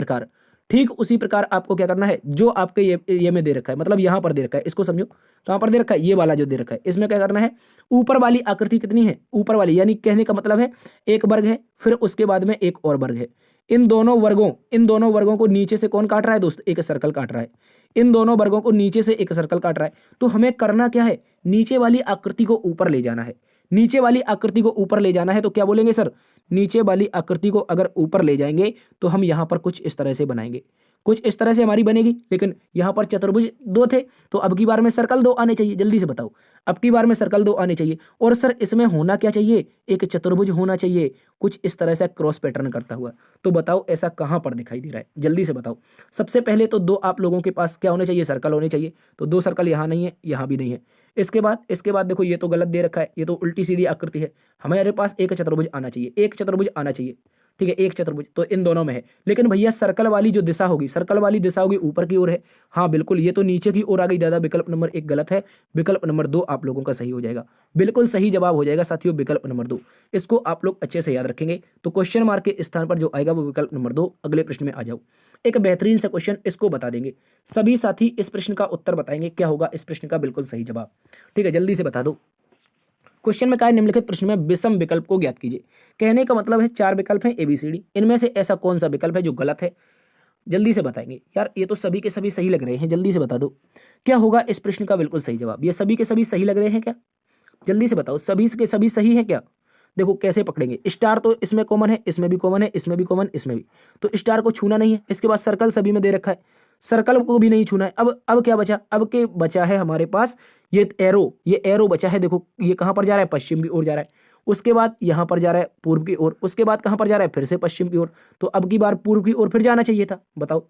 प्रकार आपको क्या करना है, जो आपके ये में दे रखा है, मतलब यहां पर दे रखा है, इसको समझो कहां पर दे रखा है, ये वाला जो दे रखा है, इसमें क्या करना है, ऊपर वाली आकृति कितनी है, ऊपर वाली, यानी कहने का मतलब है एक वर्ग है, फिर उसके बाद में एक और वर्ग है। इन दोनों वर्गों को नीचे से कौन काट रहा है दोस्त, एक सर्कल काट रहा है। इन दोनों वर्गों को नीचे से एक सर्कल काट रहा है। तो हमें करना क्या है, नीचे वाली आकृति को ऊपर ले जाना है। नीचे वाली आकृति को ऊपर ले जाना है तो क्या बोलेंगे सर, नीचे वाली आकृति को अगर ऊपर ले जाएंगे तो हम यहां पर कुछ इस तरह से बनाएंगे, कुछ इस तरह से हमारी बनेगी। लेकिन यहां पर चतुर्भुज 2 थे, तो अब की बार में सर्कल 2 आने चाहिए। जल्दी से बताओ, अब की बार में सर्कल 2 आने चाहिए। और सर इसमें होना क्या चाहिए, एक चतुर्भुज होना चाहिए, कुछ इस तरह से क्रॉस पैटर्न करता हुआ। तो बताओ ऐसा कहां पर दिखाई दे रहा है, जल्दी से बताओ। सबसे पहले तो 2 आप लोगों के पास क्या होने चाहिए, सर्कल होने चाहिए। तो 2 सर्कल यहां नहीं है, यहां भी नहीं है। इसके बाद देखो, ये तो गलत दे रखा है, ये तो उल्टी सीधी आकृति है। हमारे पास एक चतुर्भुज आना चाहिए, एक चतुर्भुज आना चाहिए, ठीक है, एक चतुर्भुज तो इन दोनों में है। लेकिन भैया सर्कल वाली जो दिशा होगी, सर्कल वाली दिशा होगी ऊपर की ओर है। हाँ बिल्कुल, ये तो नीचे की ओर आ गई दादा। विकल्प नंबर 1 गलत है, विकल्प नंबर 2 आप लोगों का सही हो जाएगा। बिल्कुल सही जवाब हो जाएगा साथियों, विकल्प नंबर 2। इसको आप लोग अच्छे से याद रखेंगे। तो क्वेश्चन मार्क के स्थान पर जो आएगा वो विकल्प नंबर 2। अगले प्रश्न में आ जाओ, एक बेहतरीन सा क्वेश्चन, इसको बता देंगे सभी साथी। इस प्रश्न का उत्तर बताएंगे, क्या होगा इस प्रश्न का बिल्कुल सही जवाब, ठीक है, जल्दी से बता दो। क्वेश्चन में कहा है, निम्नलिखित प्रश्न में विषम विकल्प को ज्ञात कीजिए। कहने का मतलब है 4 विकल्प हैं ABCD, इनमें से ऐसा कौन सा विकल्प है जो गलत है, जल्दी से बताएंगे। यार ये तो सभी के सभी सही लग रहे हैं, जल्दी से बता दो क्या होगा इस प्रश्न का बिल्कुल सही जवाब। ये सभी के सभी सही लग रहे हैं क्या, जल्दी से बताओ, सभी के सभी सही है क्या। देखो कैसे पकड़ेंगे, स्टार तो इसमें कॉमन है, इसमें भी कॉमन है, इसमें भी कॉमन, इसमें भी, तो स्टार को छूना नहीं है। इसके बाद सर्कल सभी में दे रखा है, सर्कल को भी नहीं छूना है। अब क्या बचा, अब के बचा है हमारे पास ये एरो बचा है। देखो ये कहां पर जा रहा है, पश्चिम की ओर जा रहा है। उसके बाद यहां पर जा रहा है पूर्व की ओर, उसके बाद कहां पर जा रहा है, फिर से पश्चिम की ओर। तो अब की बार पूर्व की ओर फिर जाना चाहिए था। बताओ,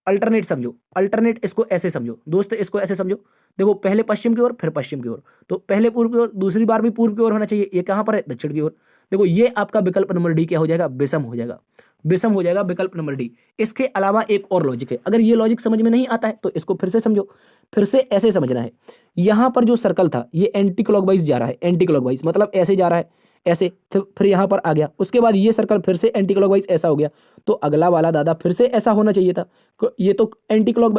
अल्टरनेट समझो, अल्टरनेट इसको ऐसे समझो दोस्त, इसको ऐसे समझो। देखो पहले पश्चिम की ओर, फिर पश्चिम की ओर, तो पहले पूर्व की ओर, दूसरी बार भी पूर्व की ओर होना चाहिए। ये कहां पर है, दक्षिण की ओर। देखो ये आपका विकल्प नंबर डी क्या हो जाएगा, विषम हो जाएगा, विषम हो जाएगा विकल्प नंबर डी। इसके अलावा एक और लॉजिक है, अगर ये लॉजिक समझ में नहीं आता है तो इसको फिर से समझो, फिर से ऐसे समझना है। यहां पर जो सर्कल था ये एंटी क्लॉकवाइज जा रहा है, एंटी क्लॉकवाइज मतलब ऐसे जा रहा है, ऐसे, फिर यहां पर आ गया। उसके बाद ये सर्कल फिर से एंटी क्लॉकवाइज ऐसा हो गया, तो अगला वाला दादा फिर से ऐसा होना चाहिए था। ये तो एंटी क्लॉक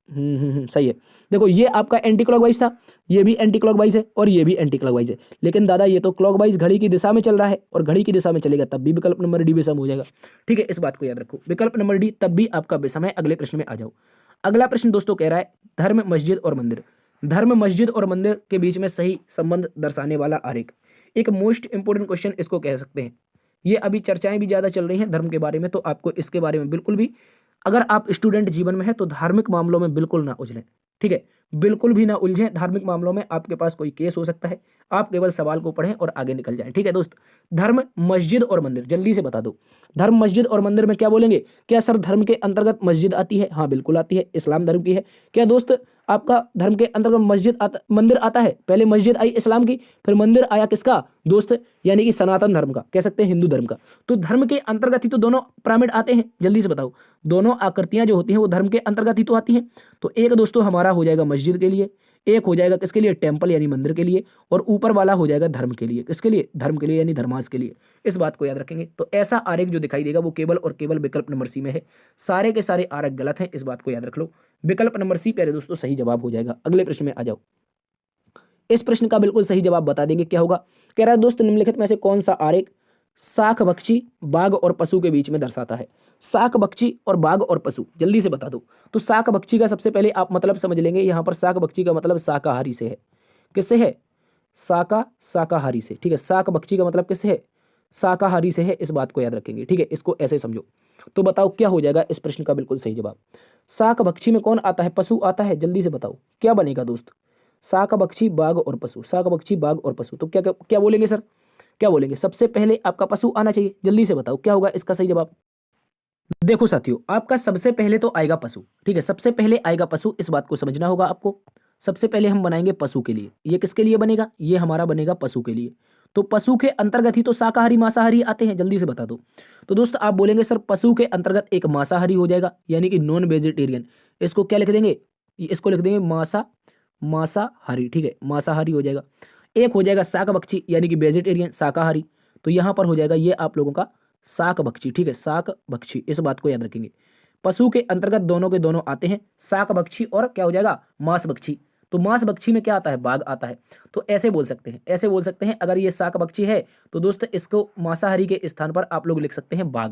सही है। देखो ये आपका एंटी क्लॉकवाइज था, ये भी एंटी क्लॉकवाइज है और ये भी एंटी क्लॉकवाइज है। लेकिन दादा ये तो क्लॉकवाइज घड़ी की दिशा में चल रहा है, और घड़ी की दिशा में चलेगा तब भी विकल्प नंबर डी विषम हो जाएगा, ठीक है, इस बात को याद रखो, विकल्प नंबर डी तब भी आपका विषम है। अगले प्रश्न में आ जाओ। अगला प्रश्न दोस्तों कह रहा है, धर्म मस्जिद और मंदिर, धर्म मस्जिद और मंदिर के बीच में सही संबंध दर्शाने वाला आरेख। एक मोस्ट इंपोर्टेंट क्वेश्चन इसको कह सकते हैं। ये अभी चर्चाएं भी ज्यादा चल रही हैं धर्म के बारे में, तो आपको इसके बारे में बिल्कुल भी, अगर आप स्टूडेंट जीवन में है तो धार्मिक मामलों में बिल्कुल ना उलझें, ठीक है, बिल्कुल भी ना उलझें धार्मिक मामलों में। आपके पास कोई केस हो सकता है, आप केवल सवाल को पढ़ें और आगे निकल जाएं, ठीक है दोस्त। धर्म मस्जिद और मंदिर, जल्दी से बता दो, धर्म मस्जिद और मंदिर में क्या बोलेंगे। क्या सर धर्म के अंतर्गत मस्जिद आती है, हाँ बिल्कुल आती है, इस्लाम धर्म की है। क्या दोस्त आपका धर्म के अंतर्गत मंदिर आता है, पहले मस्जिद आई इस्लाम की, फिर मंदिर आया किसका दोस्त, यानी कि सनातन धर्म का, कह सकते हैं हिंदू धर्म का। तो धर्म के अंतर्गत ही तो दोनों पिरामिड आते हैं, जल्दी से बताओ, दोनों आकृतियां जो होती हैं वो धर्म के अंतर्गत ही तो आती हैं। तो एक दोस्तों हमारा हो जाएगा मस्जिद के लिए, एक हो जाएगा किसके लिए, टेम्पल यानी मंदिर के लिए, और ऊपर वाला हो जाएगा धर्म के लिए, किसके लिए, धर्म के लिए यानी धर्मास के लिए। इस बात को याद रखेंगे। तो ऐसा आरेख जो दिखाई देगा वो केवल और केवल विकल्प नंबर सी में है, सारे के सारे आरेख गलत हैं, इस बात को याद रख लो। विकल्प नंबर सी प्यारे दोस्तों सही जवाब हो जाएगा। अगले प्रश्न में आ जाओ। इस प्रश्न का बिल्कुल सही जवाब बता देंगे, क्या होगा। कह रहा है दोस्त निम्नलिखित में से कौन सा आरेख शाक बख्शी, बाघ और पशु के बीच में दर्शाता है। शाक बख्शी और बाघ और पशु, जल्दी से बता दो। तो शाक बख्शी का सबसे पहले आप मतलब समझ लेंगे। यहां पर शाक बख्शी का मतलब शाकाहारी से है, किससे है, शाकाहारी से, ठीक है, शाक बख्शी का मतलब किससे है, शाकाहारी से है, इस बात को याद रखेंगे, ठीक है, इसको ऐसे समझो। तो बताओ क्या हो जाएगा इस प्रश्न का बिल्कुल सही जवाब। शाक बख्शी में कौन आता है, पशु आता है, जल्दी से बताओ क्या बनेगा दोस्त। शाक बख्शी, बाघ और पशु, शाक बख्शी, बाघ और पशु, तो क्या क्या, क्या बोलेंगे सर, क्या बोलेंगे। सबसे पहले आपका पशु आना चाहिए, जल्दी से बताओ क्या होगा इसका सही जवाब। देखो साथियों, आपका सबसे पहले तो आएगा पशु, ठीक है, सबसे पहले आएगा पशु, इस बात को समझना होगा आपको। सबसे पहले हम बनाएंगे पशु के लिए, ये किसके लिए बनेगा, ये हमारा बनेगा पशु के लिए। तो पशु के अंतर्गत ही तो शाकाहारी मांसाहारी आते हैं, जल्दी से बता दो। तो दोस्त आप बोलेंगे सर पशु के अंतर्गत एक मांसाहारी हो जाएगा, यानी कि नॉन वेजिटेरियन। इसको क्या लिख देंगे, इसको लिख देंगे मांसाहारी, ठीक है, मांसाहारी हो जाएगा। एक हो जाएगा शाक बख्शी यानी कि वेजिटेरियन शाकाहारी। तो यहाँ पर हो जाएगा ये आप लोगों का शाक भक्षी, ठीक है, शाक भक्षी, इस बात को याद रखेंगे। पशु के अंतर्गत दोनों के दोनों आते हैं, शाक भक्षी और क्या हो जाएगा मांस भक्षी। तो मांस भक्षी में क्या आता है, बाघ आता है। तो ऐसे बोल सकते हैं, ऐसे बोल सकते हैं, अगर ये शाक भक्षी है तो दोस्त इसको मांसाहारी के स्थान पर आप लोग लिख सकते हैं बाघ।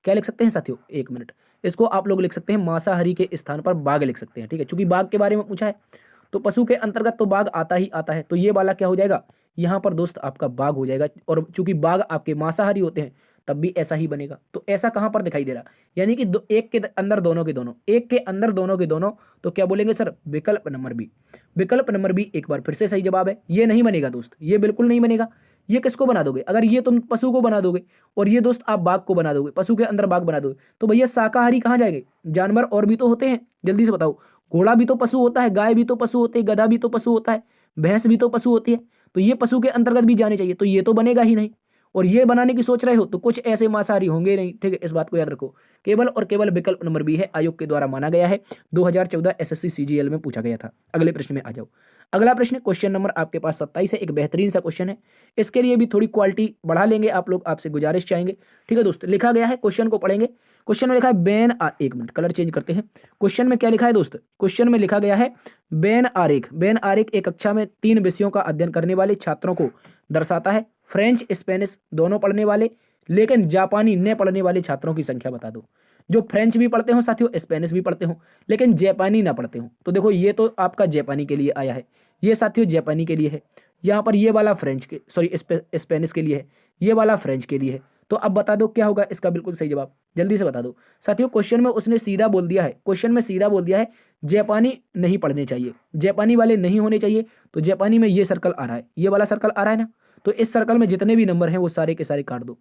क्या लिख सकते हैं साथियों, एक मिनट, इसको आप लोग लिख सकते हैं मांसाहारी के स्थान पर बाघ लिख सकते हैं, ठीक है, चूंकि बाघ के बारे में पूछा है तो पशु के अंतर्गत तो बाघ आता ही आता है, तो ये वाला क्या हो जाएगा यहाँ पर दोस्त आपका बाघ हो जाएगा। और चूंकि बाघ आपके मांसाहारी होते हैं तब भी ऐसा ही बनेगा। तो ऐसा कहां पर दिखाई दे रहा, यानी कि एक के अंदर दोनों के दोनों, एक के अंदर दोनों के दोनों, तो क्या बोलेंगे सर, विकल्प नंबर बी। विकल्प नंबर बी एक बार फिर से सही जवाब है। ये नहीं बनेगा दोस्त, ये बिल्कुल नहीं बनेगा। ये किसको बना दोगे, अगर ये तुम पशु को बना दोगे और ये दोस्त आप बाघ को बना दोगे, पशु के अंदर बाघ बना दोगे, तो भैया शाकाहारी कहाँ जाएंगे, जानवर और भी तो होते हैं, जल्दी से बताओ। घोड़ा भी तो पशु होता है, गाय भी तो पशु होती है, गधा भी तो पशु होता है, भैंस भी तो पशु होती है, तो ये पशु के अंतर्गत भी जाने चाहिए, तो ये तो बनेगा ही नहीं। और ये बनाने की सोच रहे हो तो कुछ ऐसे मांसाहारी होंगे नहीं, ठीक है, इस बात को याद रखो। केवल और केवल विकल्प नंबर बी है, आयोग के द्वारा माना गया है, 2014 एसएससी सीजीएल में पूछा गया था। अगले प्रश्न में आ जाओ। अगला प्रश्न क्वेश्चन नंबर आपके पास 27 है, एक बेहतरीन सा क्वेश्चन है। इसके लिए भी थोड़ी क्वालिटी बढ़ा लेंगे आप लोग, आपसे गुजारिश चाहेंगे, ठीक है दोस्त। लिखा गया है, क्वेश्चन को पढ़ेंगे। क्वेश्चन में लिखा है बेन एक मिनट कलर चेंज करते हैं। क्वेश्चन में क्या लिखा है दोस्त, क्वेश्चन में लिखा गया है बेन आरेख। बेन आरेख एक कक्षा में 3 विषयों का अध्ययन करने वाले छात्रों को दर्शाता है। फ्रेंच स्पेनिश दोनों पढ़ने वाले लेकिन जापानी न पढ़ने वाले छात्रों की संख्या बता दो। जो फ्रेंच भी पढ़ते हो साथियों, स्पेनिश भी पढ़ते हो, लेकिन जापानी ना पढ़ते हो। तो देखो ये तो आपका जापानी के लिए आया है, ये साथियों जापानी के लिए है। यहाँ पर ये वाला फ्रेंच के सॉरी स्पेनिश के लिए है, ये वाला फ्रेंच के लिए है। तो अब बता दो क्या होगा इसका बिल्कुल सही जवाब, जल्दी से बता दो साथियों। क्वेश्चन में उसने सीधा बोल दिया है, क्वेश्चन में सीधा बोल दिया है जापानी नहीं पढ़ने चाहिए, जापानी वाले नहीं होने चाहिए। तो जापानी में ये सर्कल आ रहा है, ये वाला सर्कल आ रहा है ना, तो इस सर्कल में जितने भी नंबर हैं वो सारे के सारे काट दो,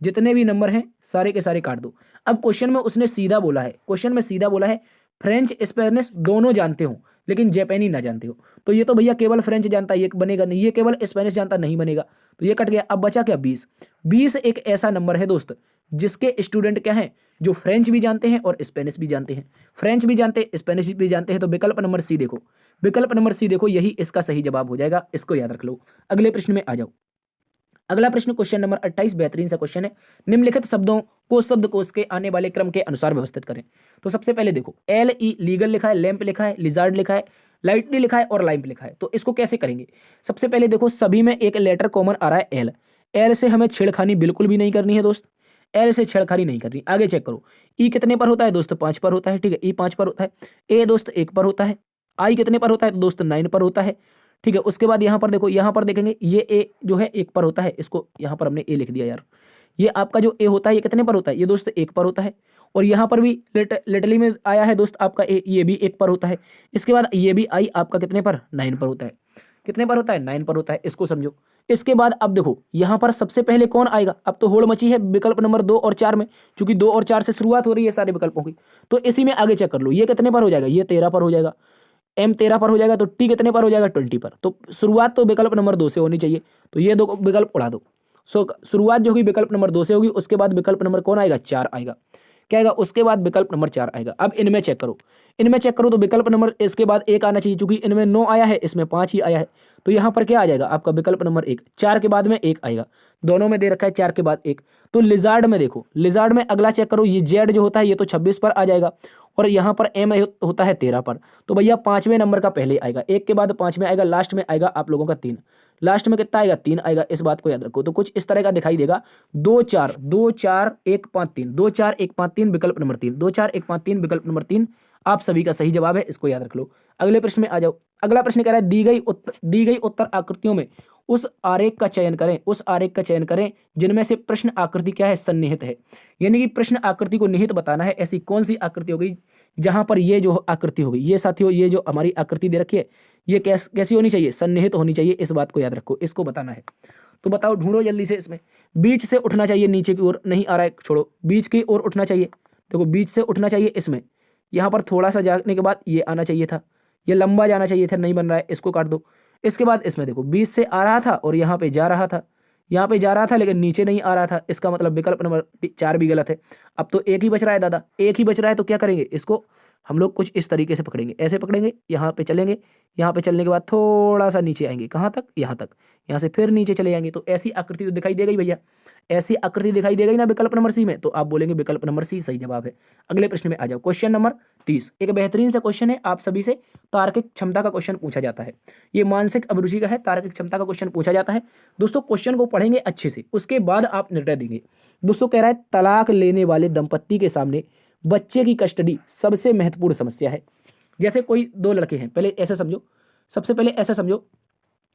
जितने भी नंबर हैं सारे के सारे काट दो। अब क्वेश्चन में उसने सीधा बोला है, क्वेश्चन में सीधा बोला है फ्रेंच स्पेनिश दोनों जानते हो लेकिन जापानी ना जानते हो। तो ये तो भैया केवल फ्रेंच जानता है, ये बनेगा नहीं। ये केवल स्पेनिश जानता नहीं बनेगा, तो ये कट गया। अब बचा क्या 20। 20 एक ऐसा नंबर है दोस्त जिसके स्टूडेंट क्या हैं, जो फ्रेंच भी जानते हैं और स्पेनिश भी जानते हैं। फ्रेंच भी जानते हैं, स्पेनिश भी जानते हैं। तो विकल्प नंबर सी देखो, विकल्प नंबर सी देखो, यही इसका सही जवाब हो जाएगा, इसको याद रख लो। अगले प्रश्न में आ जाओ। अगला प्रश्न क्वेश्चन नंबर 28 बेहतरीन सा क्वेश्चन है। निम्नलिखित शब्दों को शब्दकोश के आने वाले क्रम के अनुसार व्यवस्थित करें। तो सबसे पहले देखो LE लीगल लिखा है, लैंप लिखा है, लिजार्ड लिखा है, लाइटली लिखा है और लाइम्प लिखा है। तो इसको कैसे करेंगे, सबसे पहले देखो सभी में एक लेटर कॉमन आ रहा है L। L से हमें छेड़खानी बिल्कुल भी नहीं करनी है दोस्त, L से छेड़खानी नहीं करनी। आगे चेक करो, E कितने पर होता है दोस्त, 5 पर होता है, ठीक है, E 5 पर होता है। A दोस्त 1 पर होता है। I कितने पर होता है दोस्त, 9 पर होता है, ठीक है। उसके बाद यहाँ पर देखो, यहाँ पर देखेंगे ये ए जो है 1 पर होता है, इसको यहाँ पर हमने ए लिख दिया यार। ये आपका जो ए होता है ये कितने पर होता है, ये दोस्त 1 पर होता है। और यहाँ पर भी लिटली में आया है दोस्त आपका ए, ये भी 1 पर होता है। इसके बाद ये भी आई आपका कितने पर, 9 पर होता है। कितने पर होता है, 9 पर होता है, इसको समझो। इसके बाद अब देखो यहाँ पर सबसे पहले कौन आएगा, अब तो होड़ मची है विकल्प नंबर 2 और 4 में, क्योंकि 2 और 4 से शुरुआत हो रही है सारे विकल्पों की। तो इसी में आगे चेक कर लो, ये कितने पर हो जाएगा, ये 13 पर हो जाएगा। M 13 पर हो जाएगा, तो T कितने पर हो जाएगा, 20 पर। तो शुरुआत तो विकल्प नंबर 2 से होनी चाहिए, तो ये 2 विकल्प उड़ा दो। शुरुआत जो होगी विकल्प नंबर 2 से होगी, उसके बाद विकल्प नंबर कौन आएगा, 4 आएगा। क्या आएगा, उसके बाद विकल्प नंबर 4 आएगा। अब इनमें चेक करो, इनमें चेक करो तो विकल्प नंबर इसके बाद 1 आना चाहिए, क्योंकि इनमें 9 आया है, इसमें 5 ही आया है। तो यहाँ पर क्या आ जाएगा आपका विकल्प नंबर 1, 4 के बाद में 1 आएगा, दोनों में दे रखा है 4 के बाद 1। तो लिजार्ड में देखो, लिजार्ड में अगला चेक करो, ये जेड जो होता है ये तो 26 पर आ जाएगा, और यहाँ पर M होता है 13 पर। तो भैया 5वें नंबर का पहले आएगा, 1 के बाद 5 में आएगा, लास्ट में आएगा आप लोगों का 3। लास्ट में कितना आएगा, 3 आएगा, इस बात को याद रखो। तो कुछ इस तरह का दिखाई देगा, 2 4 2 4 1 5 3, 2 4 1 5 3 विकल्प नंबर 3, 2 4 1 5 3 विकल्प नंबर 3 आप सभी का सही जवाब है, इसको याद रख लो। अगले प्रश्न में आ जाओ। अगला प्रश्न कह रहा है दी गई उत्तर आकृतियों में उस आरेख का चयन करें, उस आरेख का चयन करें जिनमें से प्रश्न आकृति क्या है, सन्निहित है। यानी कि प्रश्न आकृति को निहित बताना है, ऐसी कौन सी आकृति हो गई जहां पर ये जो आकृति होगी, ये साथियों ये जो हमारी आकृति दे रखी है ये कैसी होनी चाहिए, सन्निहित होनी चाहिए, इस बात को याद रखो, इसको बताना है। तो बताओ ढूंढो जल्दी से। इसमें बीच से उठना चाहिए, नीचे की ओर नहीं आ रहा है, छोड़ो, बीच की ओर उठना चाहिए। देखो बीच से उठना चाहिए, इसमें यहाँ पर थोड़ा सा जाने के बाद ये आना चाहिए था, ये लंबा जाना चाहिए था, नहीं बन रहा है, इसको काट दो। इसके बाद इसमें देखो बीच से आ रहा था और यहाँ पे जा रहा था, यहाँ पे जा रहा था लेकिन नीचे नहीं आ रहा था, इसका मतलब विकल्प नंबर 4 भी गलत है। अब तो एक ही बच रहा है दादा, एक ही बच रहा है, तो क्या करेंगे, इसको हम लोग कुछ इस तरीके से पकड़ेंगे, ऐसे पकड़ेंगे, यहाँ पे चलेंगे, यहाँ पे चलने के बाद थोड़ा सा नीचे आएंगे, कहाँ तक, यहाँ तक, यहाँ से फिर नीचे चले जाएंगे। तो ऐसी आकृति तो दिखाई दे गई भैया, ऐसी आकृति दिखाई दे गई ना विकल्प नंबर सी में, तो आप बोलेंगे विकल्प नंबर सी सही जवाब है। अगले प्रश्न में आ जाओ, क्वेश्चन नंबर 30। एक बेहतरीन सा क्वेश्चन है, आप सभी से तार्किक क्षमता का क्वेश्चन पूछा जाता है। ये मानसिक अभिरुचि का है, तार्किक क्षमता का क्वेश्चन पूछा जाता है। दोस्तों क्वेश्चन को पढ़ेंगे अच्छे से, उसके बाद आप निर्णय देंगे। दोस्तों कह रहा है तलाक लेने वाले दंपत्ति के सामने बच्चे की कस्टडी सबसे महत्वपूर्ण समस्या है। जैसे कोई दो लड़के हैं, पहले ऐसे समझो, सबसे पहले ऐसा समझो,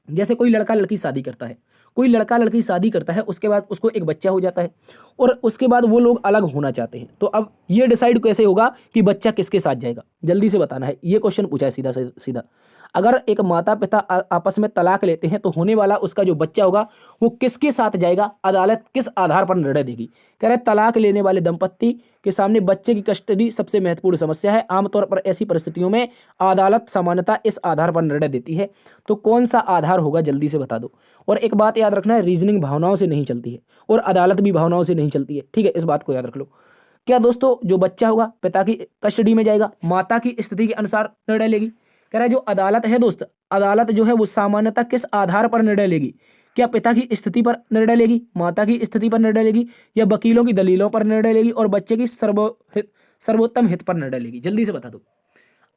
जैसे कोई लड़का लड़की शादी करता है, कोई लड़का लड़की शादी करता है, उसके बाद उसको एक बच्चा हो जाता है और उसके बाद वो लोग अलग होना चाहते हैं। तो अब ये डिसाइड कैसे होगा कि बच्चा किसके साथ जाएगा, जल्दी से बताना है। ये क्वेश्चन पूछा है सीधा से सीधा। अगर एक माता पिता आपस में तलाक लेते हैं तो होने वाला उसका जो बच्चा होगा वो किसके साथ जाएगा, अदालत किस आधार पर निर्णय देगी। कह रहे तलाक लेने वाले दंपत्ति के सामने बच्चे की कस्टडी सबसे महत्वपूर्ण समस्या है। आमतौर पर ऐसी परिस्थितियों में अदालत सामान्यतः इस आधार पर निर्णय देती है। तो कौन सा आधार होगा, जल्दी से बता दो। और एक बात याद रखना है, रीजनिंग भावनाओं से नहीं चलती है और अदालत भी भावनाओं से नहीं चलती है, ठीक है, इस बात को याद रख लो। क्या दोस्तों जो बच्चा होगा पिता की कस्टडी में जाएगा, माता की स्थिति के अनुसार निर्णय लेगी। कह रहा है जो अदालत है दोस्त, अदालत जो है वो सामान्यतः किस आधार पर निर्णय लेगी, क्या पिता की स्थिति पर निर्णय लेगी, माता की स्थिति पर निर्णय लेगी, या वकीलों की दलीलों पर निर्णय लेगी और बच्चे की सर्वोत्तम हित पर निर्णय लेगी। जल्दी से बता दो।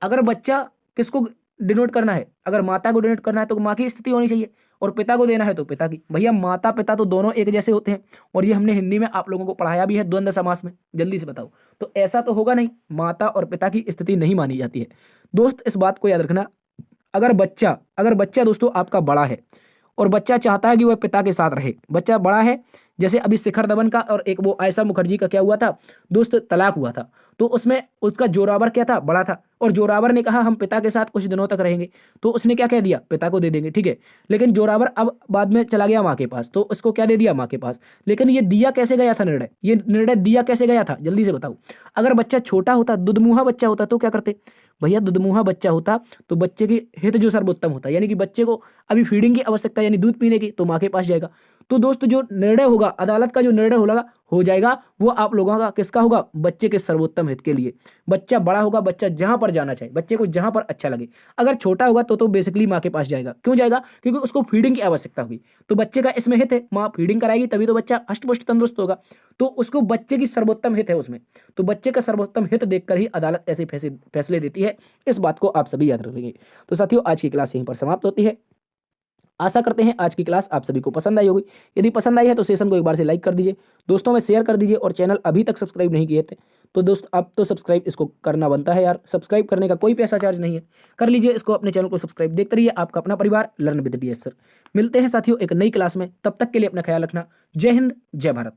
अगर बच्चा किसको डिनोट करना है, अगर माता को डिनोट करना है तो माँ की स्थिति होनी चाहिए, और पिता को देना है तो पिता की। भैया माता पिता तो दोनों एक जैसे होते हैं, और ये हमने हिंदी में आप लोगों को पढ़ाया भी है द्वंद्व समास में। जल्दी से बताओ। तो ऐसा तो होगा नहीं, माता और पिता की स्थिति नहीं मानी जाती है। दोस्त इस बात को याद रखना, अगर बच्चा दोस्तों आपका बड़ा है और बच्चा चाहता है कि वह पिता के साथ रहे, बच्चा बड़ा है, जैसे अभी शिखर धवन का और एक वो आयशा मुखर्जी का क्या हुआ था दोस्त, तलाक हुआ था। तो उसमें उसका जोरावर क्या था, बड़ा था, और जोरावर ने कहा हम पिता के साथ कुछ दिनों तक रहेंगे, तो उसने क्या कह दिया, पिता को दे देंगे, ठीक है। लेकिन जोरावर अब बाद में चला गया माँ के पास, तो उसको क्या दे दिया, माँ के पास। लेकिन ये दिया कैसे गया था निर्णय, ये निर्णय दिया कैसे गया था, जल्दी से बताओ। अगर बच्चा छोटा होता, दुधमुहा बच्चा होता, तो क्या करते भैया, दुधमुहा बच्चा होता तो बच्चे की हित जो सर्वोत्तम होता, यानी कि बच्चे को अभी फीडिंग की आवश्यकता यानी दूध पीने की, तो माँ के पास जाएगा। तो दोस्त जो निर्णय होगा, अदालत का जो निर्णय हो जाएगा वो आप लोगों का किसका होगा, बच्चे के सर्वोत्तम हित के लिए। बच्चा बड़ा होगा, बच्चा जहां पर जाना चाहे, बच्चे को जहां पर अच्छा लगे। अगर छोटा होगा तो बेसिकली माँ के पास जाएगा। क्यों जाएगा, क्योंकि उसको फीडिंग की आवश्यकता होगी, तो बच्चे का इसमें हित है, माँ फीडिंग कराएगी तभी तो बच्चा हष्ट-पुष्ट तंदुरुस्त होगा, तो उसको बच्चे की सर्वोत्तम हित है उसमें। तो बच्चे का सर्वोत्तम हित देखकर ही अदालत ऐसे फैसले देती है। इस बात को आप सभी याद रखेंगे। तो साथियों आज की क्लास यहीं पर समाप्त होती है। आशा करते हैं आज की क्लास आप सभी को पसंद आई होगी। यदि पसंद आई है तो सेशन को एक बार से लाइक कर दीजिए, दोस्तों में शेयर कर दीजिए, और चैनल अभी तक सब्सक्राइब नहीं किए थे तो दोस्त अब तो सब्सक्राइब इसको करना बनता है यार। सब्सक्राइब करने का कोई पैसा चार्ज नहीं है, कर लीजिए इसको, अपने चैनल को सब्सक्राइब। देखते रहिए आपका अपना परिवार लर्न विद डीएस सर। मिलते हैं साथियों एक नई क्लास में, तब तक के लिए अपना ख्याल रखना। जय हिंद, जय भारत।